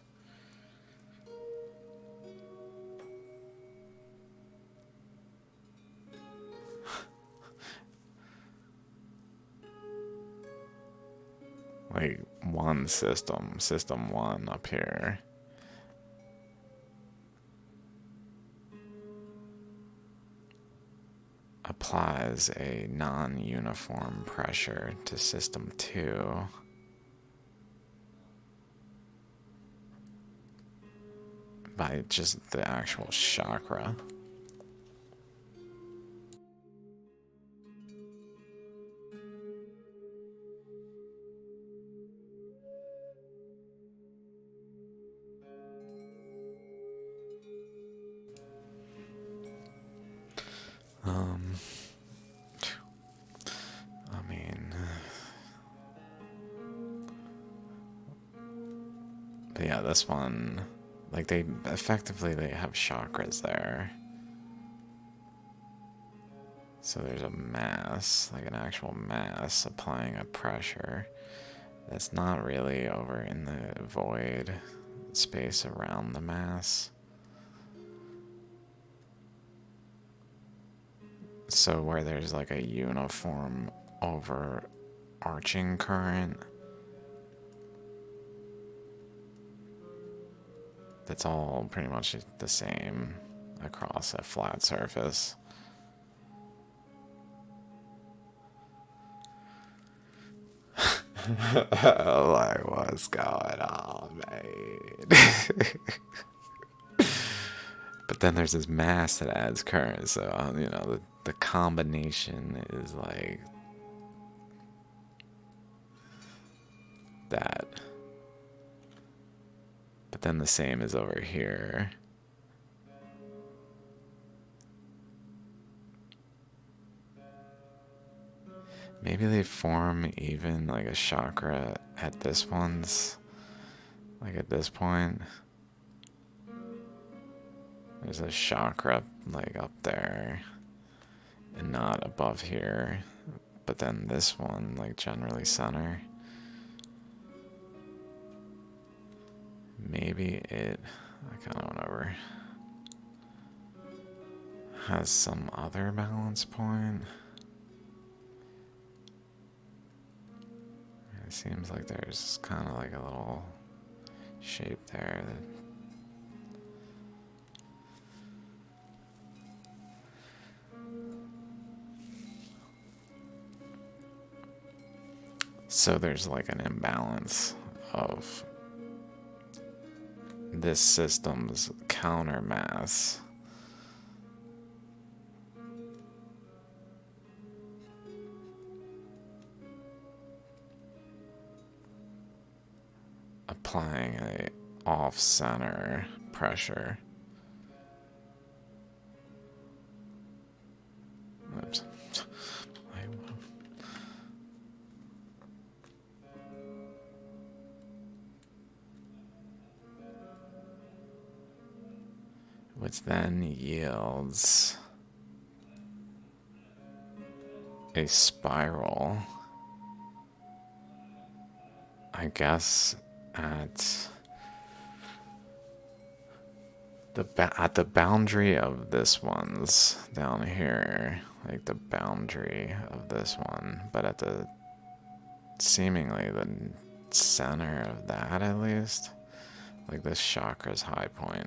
Like one system one up here. Applies a non-uniform pressure to system 2 by just the actual chakra. I mean, but yeah, this one, like they have chakras there. So there's a mass, like an actual mass applying a pressure that's not really over in the void space around the mass. So where there's like a uniform overarching current that's all pretty much the same across a flat surface. Like, what's going on, man? But then there's this mass that adds current, so the combination is like that. But then the same is over here. Maybe they form even like a chakra at this one's, like at this point. There's a chakra like up there and not above here. But then this one, like generally center. Maybe it, I kind of went over, has some other balance point. It seems like there's kind of like a little shape there that so there's like an imbalance of this system's counter mass applying a off-center pressure. Oops. Which then yields a spiral, I guess, at the boundary of this one's down here, like the boundary of this one, but at seemingly the center of that at least. like this chakra's high point.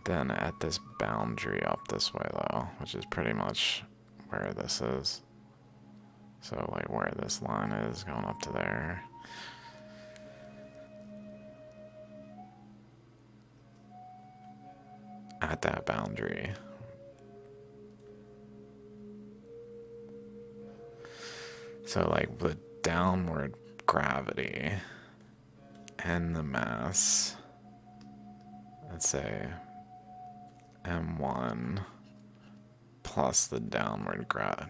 Then at this boundary up this way though, which is pretty much where this is. So like where this line is going up to there. At that boundary. So like the downward gravity and the mass, let's say M1 plus the downward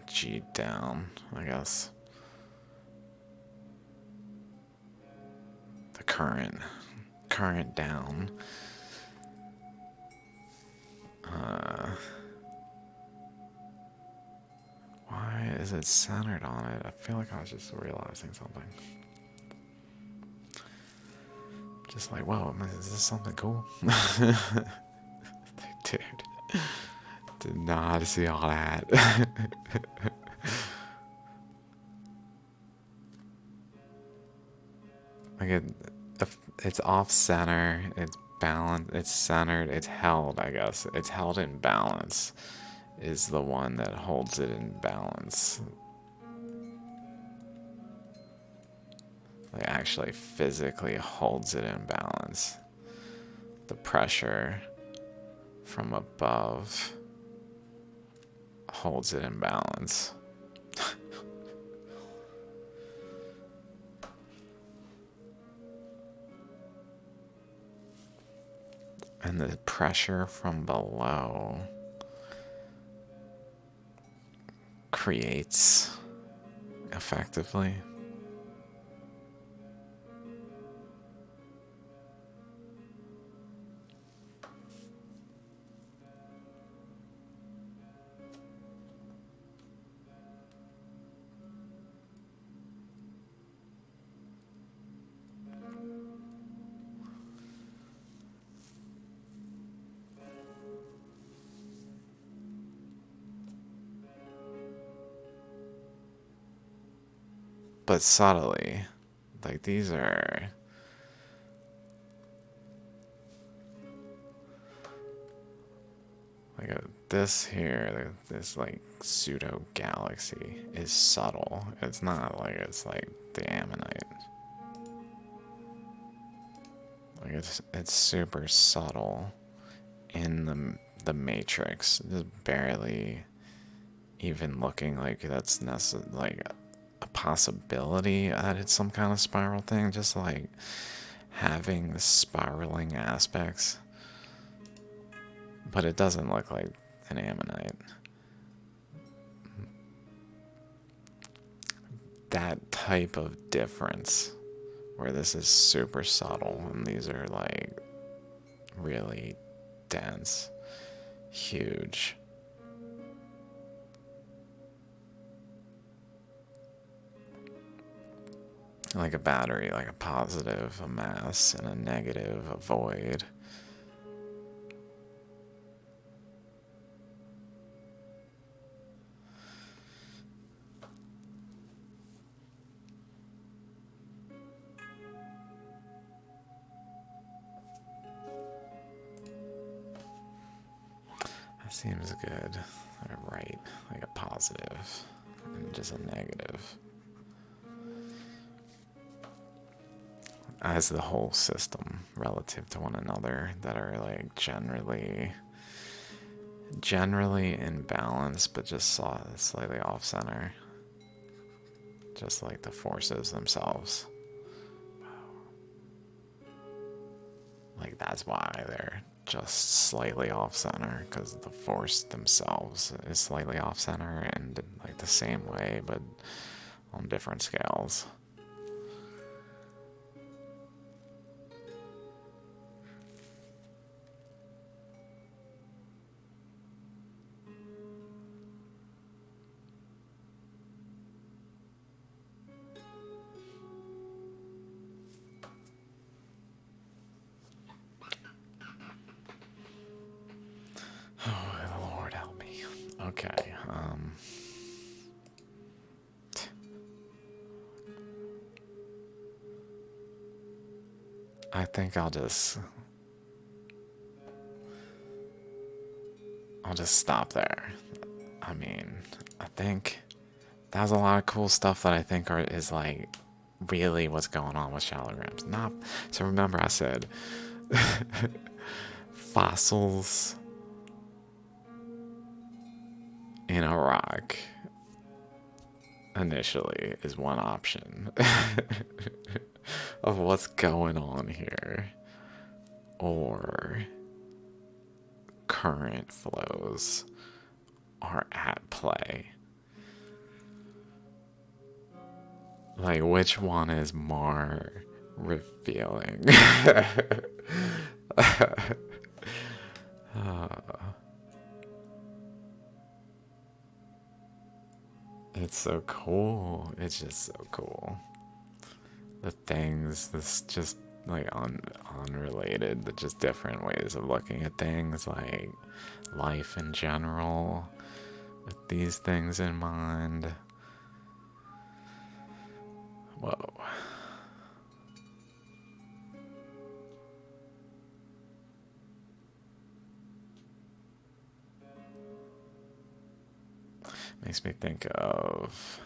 G down, I guess. The current down. Why is it centered on it? I feel like I was just realizing something. Just like, whoa, is this something cool? Dude, did not see all that. Like it's off center, it's balanced, it's centered, it's held, I guess. It's held in balance is the one that holds it in balance. Like actually physically holds it in balance. The pressure from above holds it in balance. And the pressure from below creates effectively. But subtly, like these are like this here, this like pseudo galaxy is subtle. It's not like it's like the ammonite. Like it's super subtle in the matrix. Just barely even looking like that's like a possibility that it's some kind of spiral thing. Just like having the spiraling aspects. But it doesn't look like an ammonite. That type of difference, where this is super subtle and these are like really dense, huge. Like a battery, like a positive, a mass, and a negative, a void. That seems good. Or right, like a positive and just a negative. As the whole system relative to one another that are like generally in balance, but just slightly off center, just like the forces themselves. Like that's why they're just slightly off center, because the force themselves is slightly off center and like the same way, but on different scales. Oh, Lord help me. Okay. I think I'll just stop there. I mean, I think that's a lot of cool stuff that I think is like really what's going on with Shaligrams. Not so. Remember, I said fossils in a rock initially is one option of what's going on here, or current flows are at play. Like, which one is more revealing? It's so cool. It's just so cool. The things, this just like unrelated, but just different ways of looking at things, like life in general, with these things in mind. Whoa. Makes me think of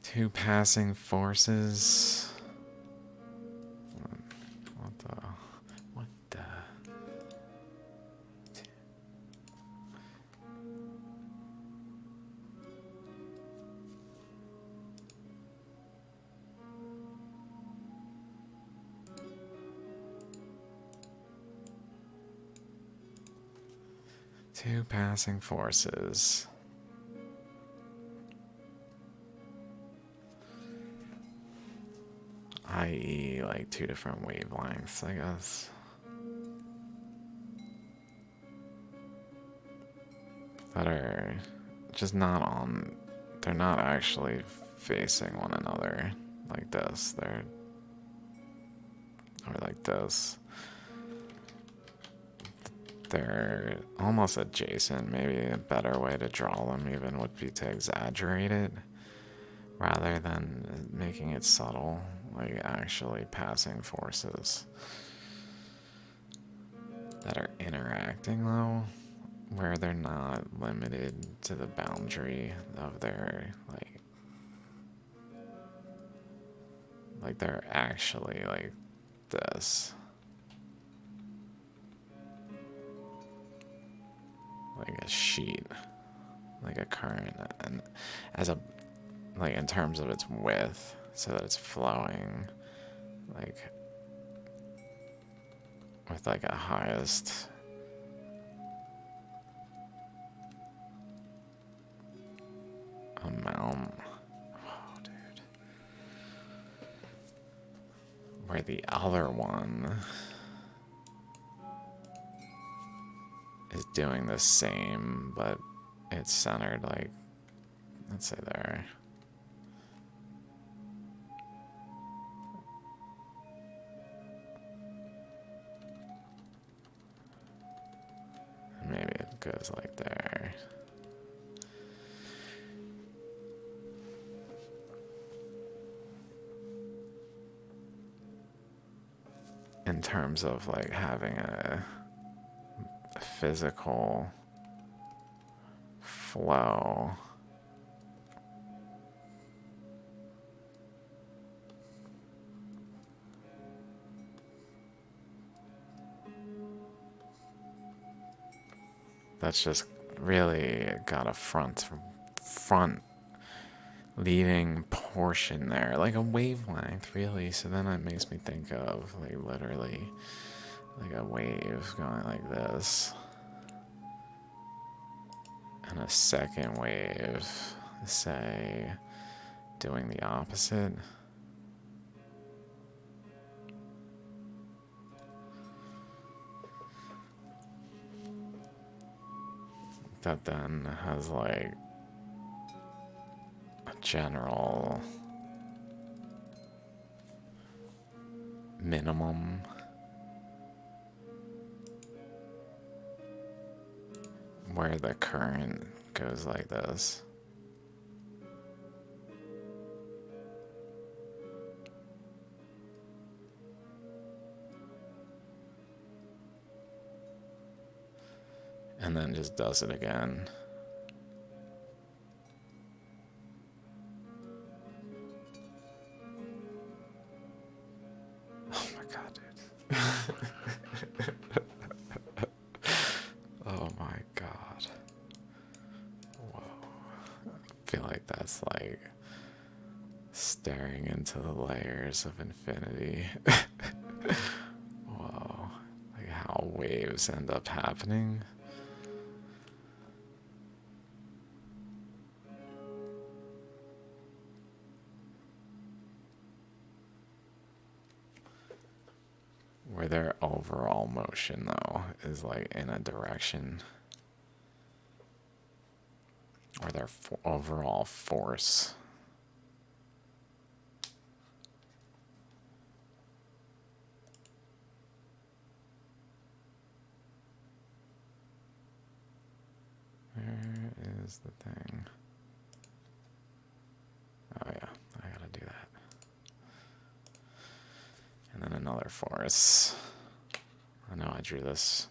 two passing forces. What the? What the? Two passing forces. I.e., like two different wavelengths, I guess. That are just not on. They're not actually facing one another like this. Or like this. They're almost adjacent. Maybe a better way to draw them even would be to exaggerate it rather than making it subtle, like actually passing forces that are interacting though, where they're not limited to the boundary of their like they're actually like this. Like a sheet, like a current, and as a like in terms of its width, so that it's flowing like with like a highest amount. Oh, dude. Where the other one is doing the same, but it's centered like, let's say there. Maybe it goes like there. In terms of like having a physical flow. That's just really got a front leading portion there, like a wavelength, really. So then it makes me think of like literally like a wave going like this, and a second wave, say, doing the opposite. That then has like a general minimum where the current goes like this. and then just does it again. Oh my god, dude. Oh my god. Whoa. I feel like that's like staring into the layers of infinity. Whoa. Like how waves end up happening. Where their overall motion, though, is like in a direction. Or their overall force. Where is the thing? Oh yeah, I gotta do that. And then another force. I know I drew this.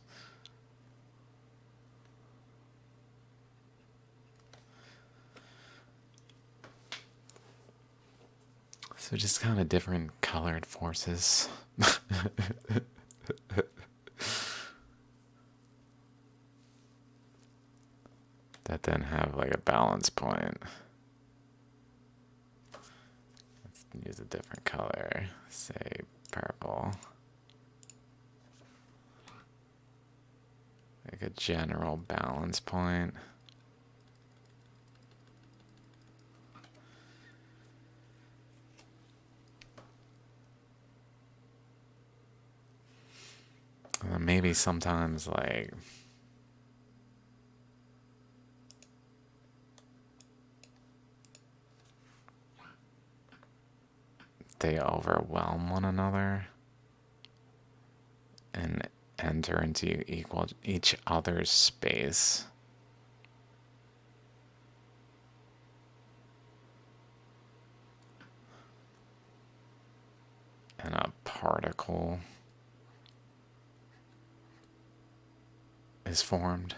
So just kind of different colored forces. That then have like a balance point. Let's use a different color, say purple. Like a general balance point. Maybe sometimes like they overwhelm one another and enter into each other's space. And a particle is formed.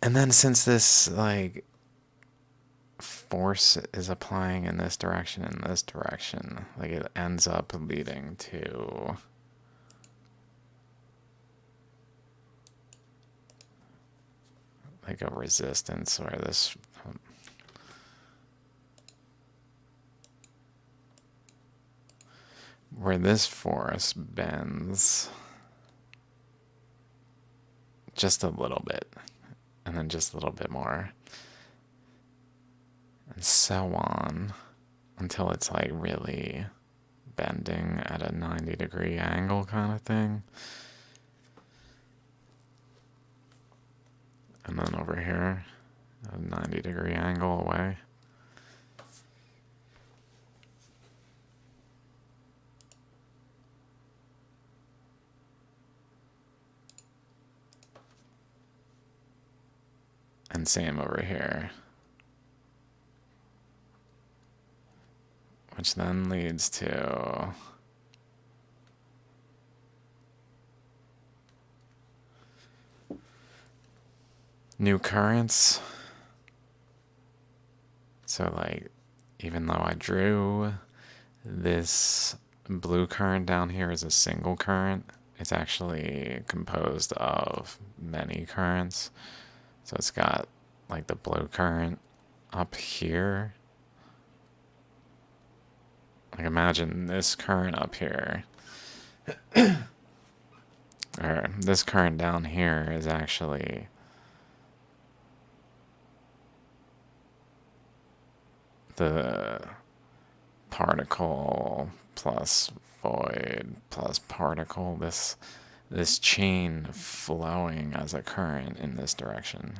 And then since this like force is applying in this direction and this direction, like it ends up leading to like a resistance where this force bends just a little bit and then just a little bit more and so on until it's like really bending at a 90-degree angle kind of thing. And then over here, a 90-degree angle away. And same over here. Which then leads to new currents. So like, even though I drew this blue current down here as a single current, it's actually composed of many currents. So it's got like the blue current up here. Like imagine this current up here. Or this current down here is actually the particle plus void plus particle, this chain flowing as a current in this direction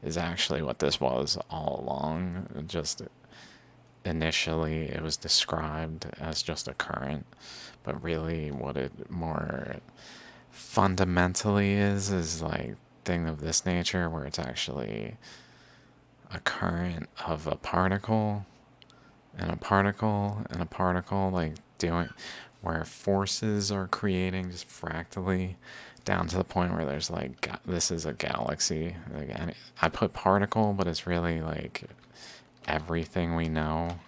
is actually what this was all along. Just initially it was described as just a current, but really what it more fundamentally is like thing of this nature where it's actually a current of a particle and a particle and a particle like doing, where forces are creating just fractally down to the point where there's like, this is a galaxy. Like, I put particle, but it's really like everything we know.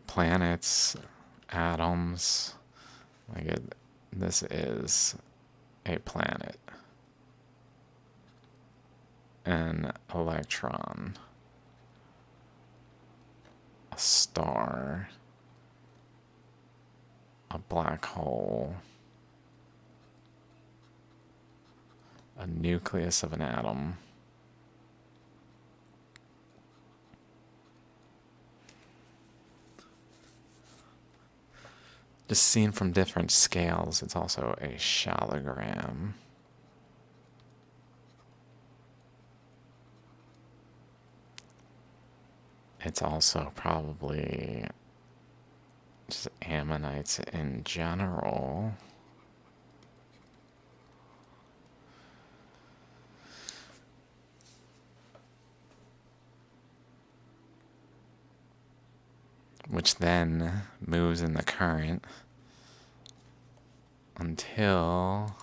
Planets, atoms, like this is a planet. An electron, a star, a black hole, a nucleus of an atom, just seen from different scales. It's also a shaligram. It's also probably just ammonites in general. Which then moves in the current until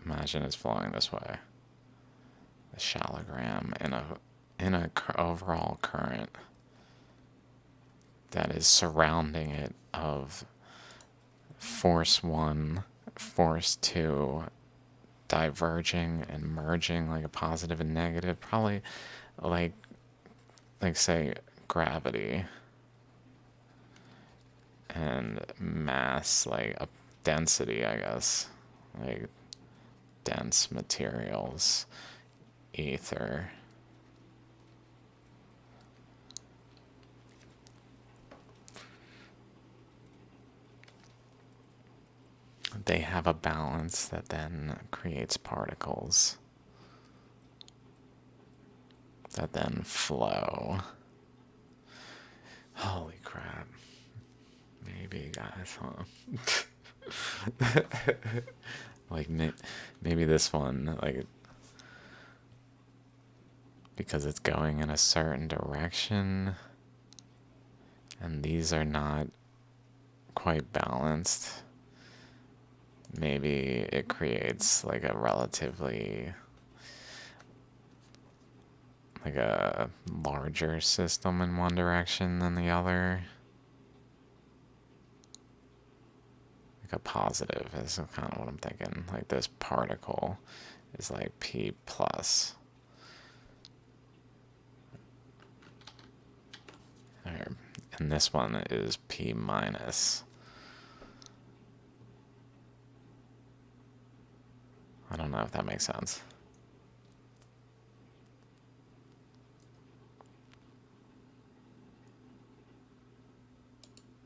imagine it's flowing this way. The shaligram in a overall current that is surrounding it of force 1, force 2, diverging and merging like a positive and negative, probably like say gravity and mass, like a density, I guess, like dense materials, ether. They have a balance that then creates particles that then flow. Holy crap. Maybe, guys, huh? Like, maybe this one, like, because it's going in a certain direction, and these are not quite balanced, maybe it creates like a relatively, like a larger system in one direction than the other. Like a positive is kind of what I'm thinking. Like this particle is like P plus. And this one is P minus. I don't know if that makes sense.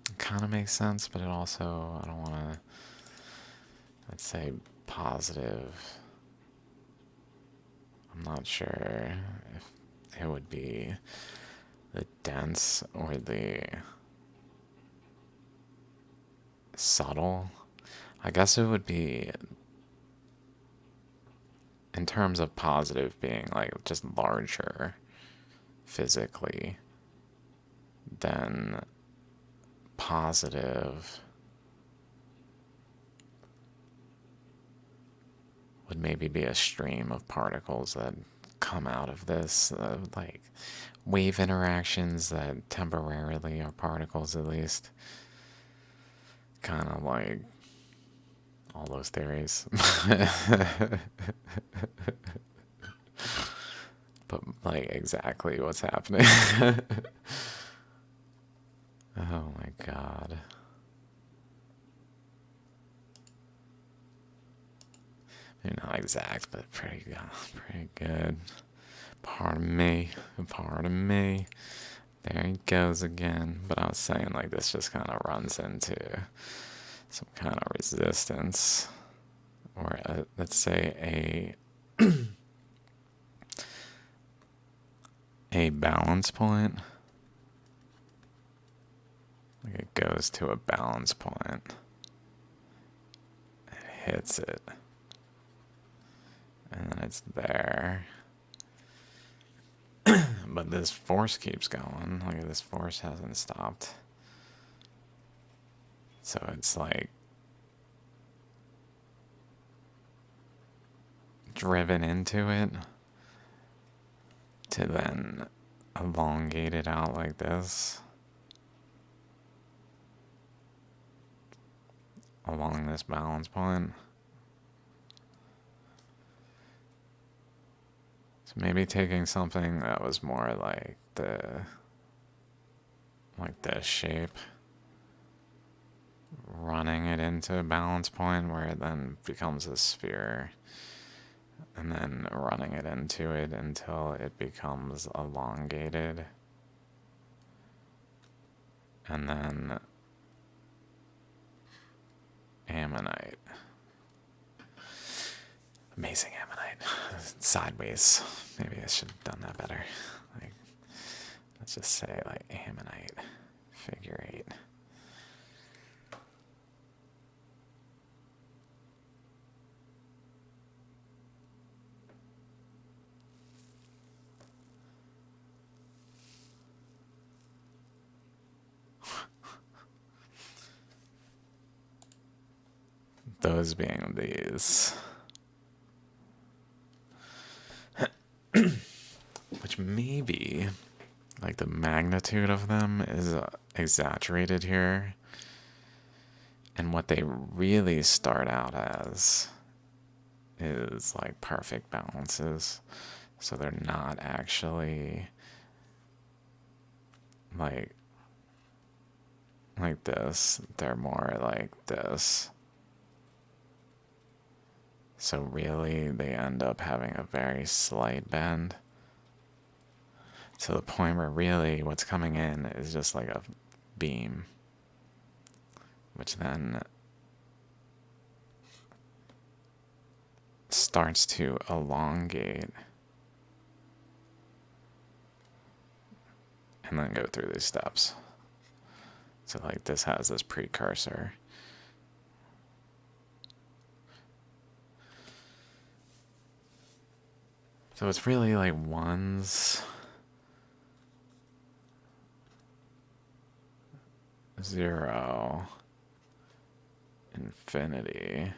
It kind of makes sense, but it also, I don't want to, let's say positive. I'm not sure if it would be the dense or the subtle. I guess it would be, in terms of positive being like just larger physically, then positive would maybe be a stream of particles that come out of this, like wave interactions that temporarily are particles, at least. Kind of like all those theories. But like exactly what's happening. Oh my god. Maybe not exact, but pretty good. Pardon me. Pardon me. There he goes again. But I was saying like this just kind of runs into some kind of resistance, or let's say a balance point. Like it goes to a balance point. It hits it. And then it's there. But this force keeps going. Look at this force hasn't stopped. So it's like driven into it to then elongate it out like this along this balance point. So maybe taking something that was more like this shape, running it into a balance point where it then becomes a sphere, and then running it into it until it becomes elongated, and then ammonite. Amazing ammonite. Sideways. Maybe I should have done that better. Like, let's just say like ammonite, figure 8. Those being these. Which maybe, like, the magnitude of them is exaggerated here. And what they really start out as is like perfect balances. So they're not actually like this. They're more like this. So really they end up having a very slight bend. To the point where really what's coming in is just like a beam, which then starts to elongate and then go through these steps. So like this has this precursor. So it's really like ones, 0, infinity.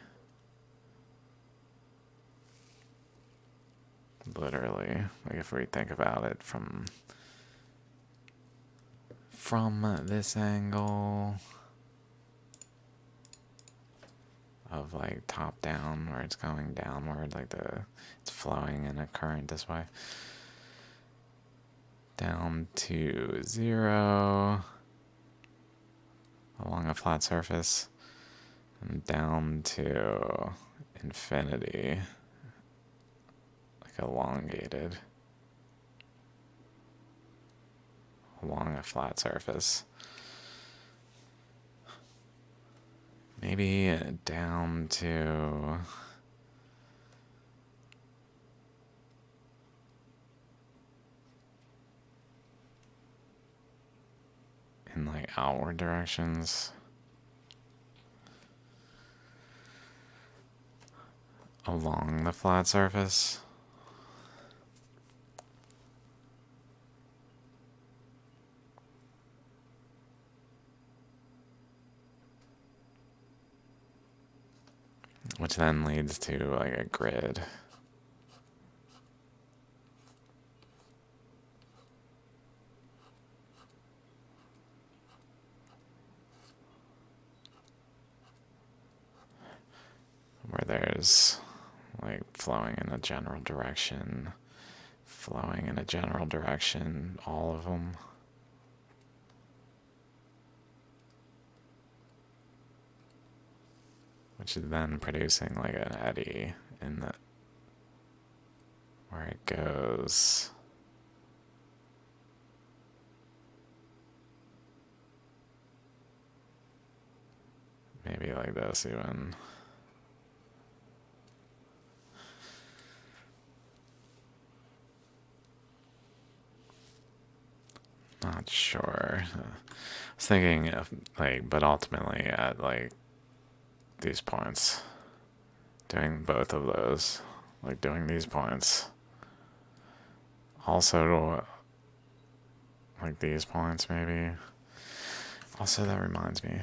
Literally, like if we think about it from this angle of like top down, where it's going downward, like it's flowing in a current this way, down to 0 along a flat surface, and down to infinity, like elongated along a flat surface. Maybe down to in like outward directions along the flat surface. Which then leads to like a grid. Where there's like flowing in a general direction, flowing in a general direction, all of them. Which is then producing like an eddy in the where it goes. Maybe like this even. Not sure. I was thinking of like, but ultimately at like these points, doing both of those. like doing these points. Also, like these points, maybe. Also, that reminds me,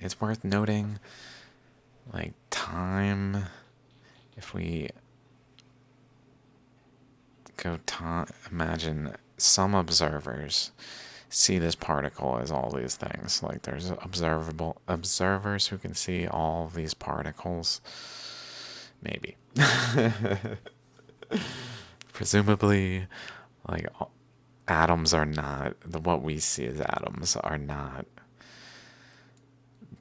it's worth noting, like, time. If we go time, imagine some observers see this particle as all these things. Like, there's observable observers who can see all these particles. Maybe. Presumably, like, atoms are not, what we see as atoms are not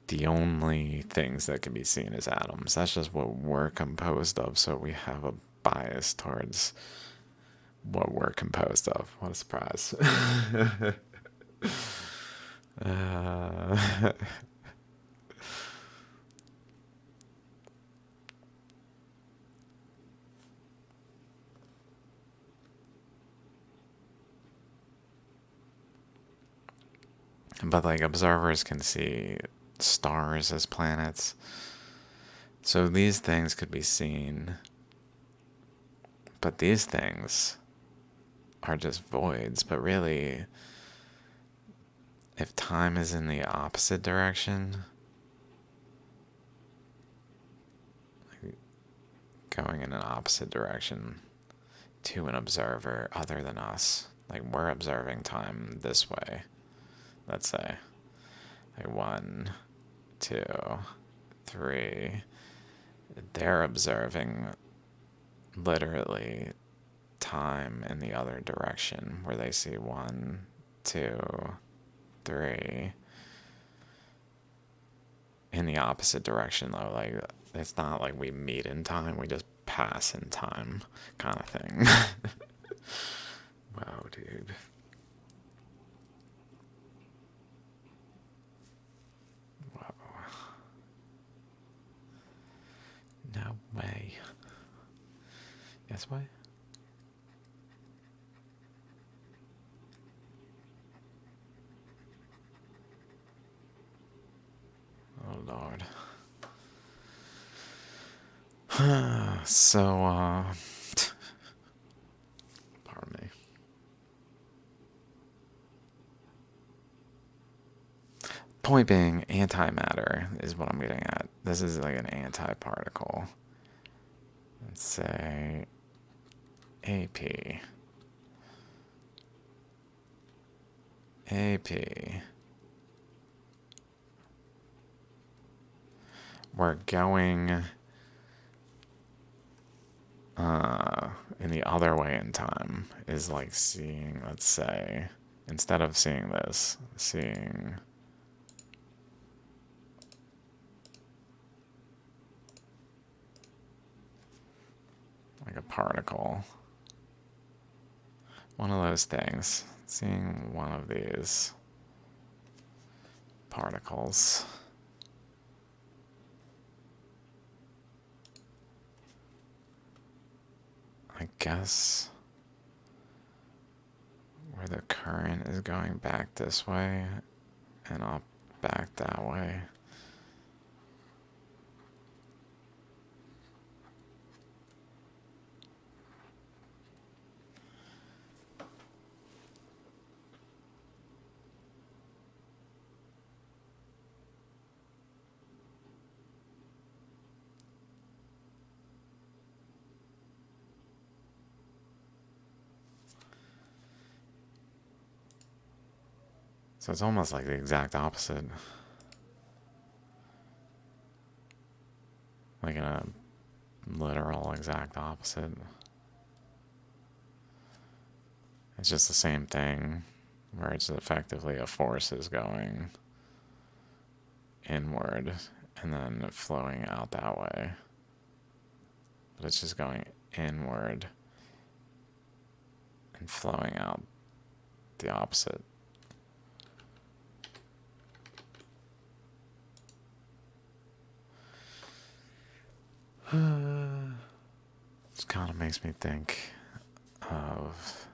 the only things that can be seen as atoms. That's just what we're composed of, so we have a bias towards what we're composed of. What a surprise. uh, but like observers can see stars as planets. So these things could be seen, but these things are just voids. But really, if time is in the opposite direction, like going in an opposite direction to an observer other than us, like we're observing time this way, let's say, like 1, 2, 3, they're observing literally time in the other direction where they see 1, 2, 3 in the opposite direction though. Like it's not like we meet in time, we just pass in time kind of thing. Wow, dude. Wow. No way. Yes way? Oh lord. So, pardon me. Point being, antimatter is what I'm getting at. This is like an antiparticle. Let's say AP. AP. We're going in the other way in time is like seeing, let's say, instead of seeing this, seeing like a particle. One of those things. Seeing one of these particles. I guess where the current is going back this way and up back that way. So it's almost like the exact opposite. Like in a literal exact opposite. It's just the same thing, where it's effectively a force is going inward and then flowing out that way. But it's just going inward and flowing out the opposite. This kind of makes me think of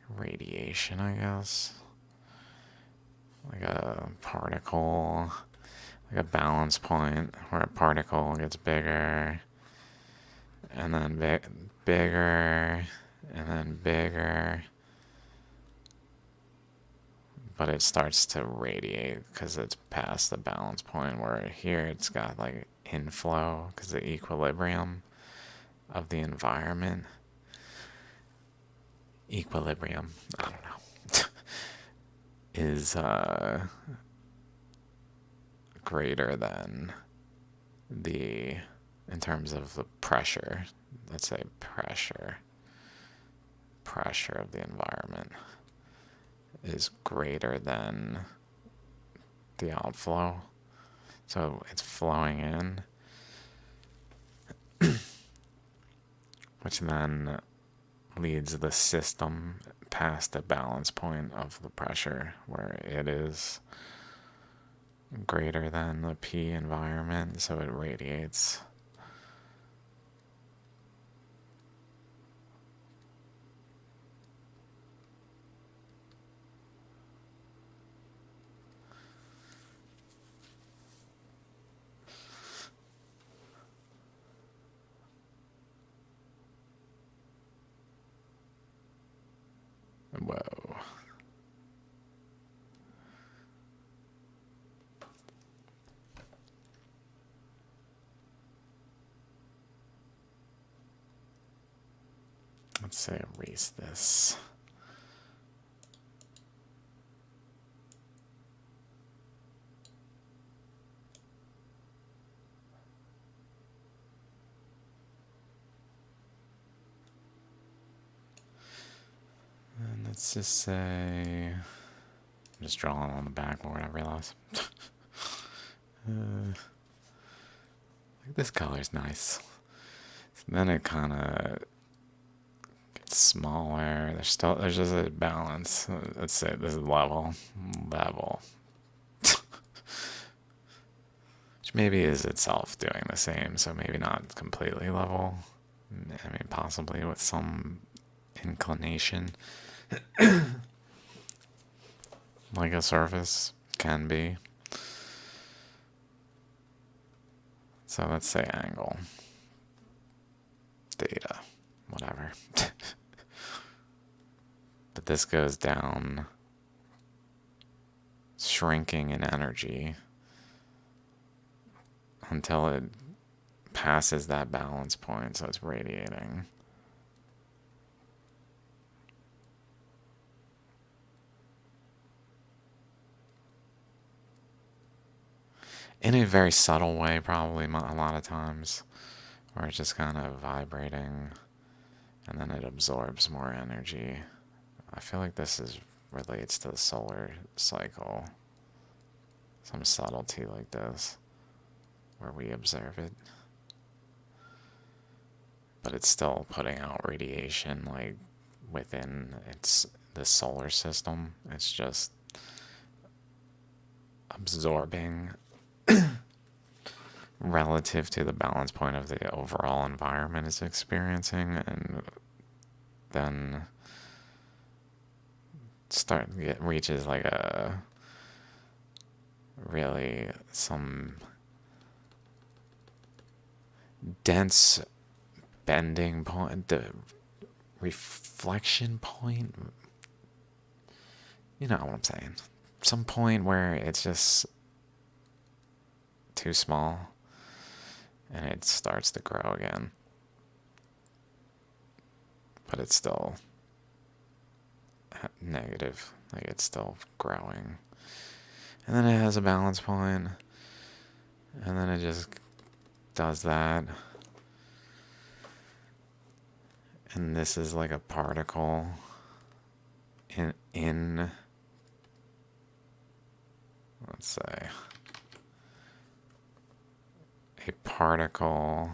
radiation, I guess. like a particle, like a balance point where a particle gets bigger and then bigger and then bigger, but it starts to radiate because it's past the balance point, where here it's got like inflow because the equilibrium of the environment. Equilibrium, I don't know, is greater than the, in terms of the pressure, let's say pressure of the environment is greater than the outflow. So it's flowing in, which then leads the system past the balance point of the pressure, where it is greater than the P environment, so it radiates. Whoa. Let's say erase this. And let's just say, I'm just drawing on the backboard, I realize. Like this color's nice. Then it kind of gets smaller. There's just a balance. Let's say this is level, which maybe is itself doing the same. So maybe not completely level. I mean, possibly with some inclination, like a surface can be. So let's say angle, theta, whatever. But this goes down, shrinking in energy until it passes that balance point, so it's radiating. In a very subtle way, probably a lot of times, where it's just kind of vibrating and then it absorbs more energy. I feel like this relates to the solar cycle. Some subtlety like this, where we observe it. But it's still putting out radiation, like within the solar system. It's just absorbing relative to the balance point of the overall environment it's experiencing, and then reaches like a really some dense bending point, the reflection point. You know what I'm saying? Some point where it's just too small and it starts to grow again. But it's still negative, like it's still growing. And then it has a balance point, and then it just does that. And this is like a particle in let's say a particle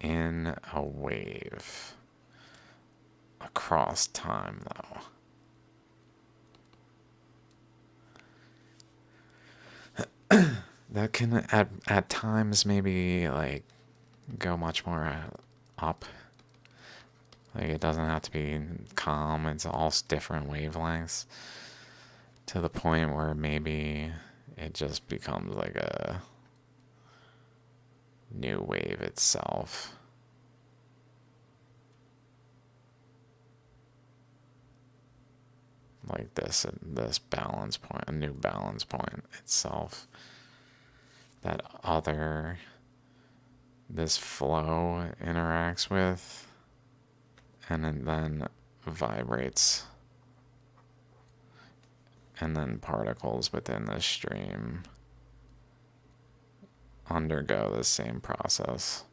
in a wave across time, though. That can at times maybe like go much more up. Like it doesn't have to be calm. It's all different wavelengths. to the point where maybe it just becomes like a new wave itself. Like this balance point, a new balance point itself. That other this flow interacts with and then vibrates, and then particles within the stream undergo the same process.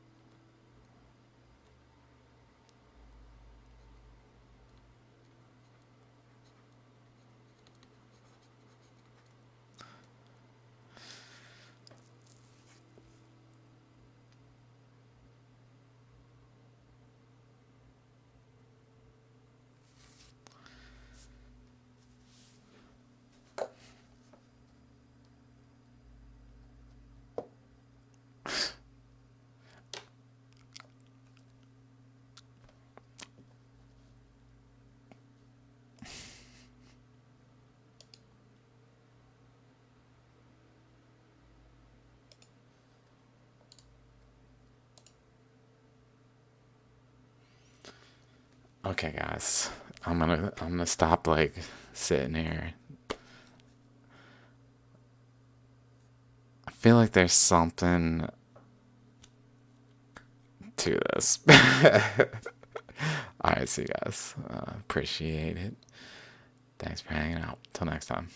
Okay, guys, I'm gonna stop like sitting here. I feel like there's something to this. All right, see you guys. Appreciate it. Thanks for hanging out. Till next time.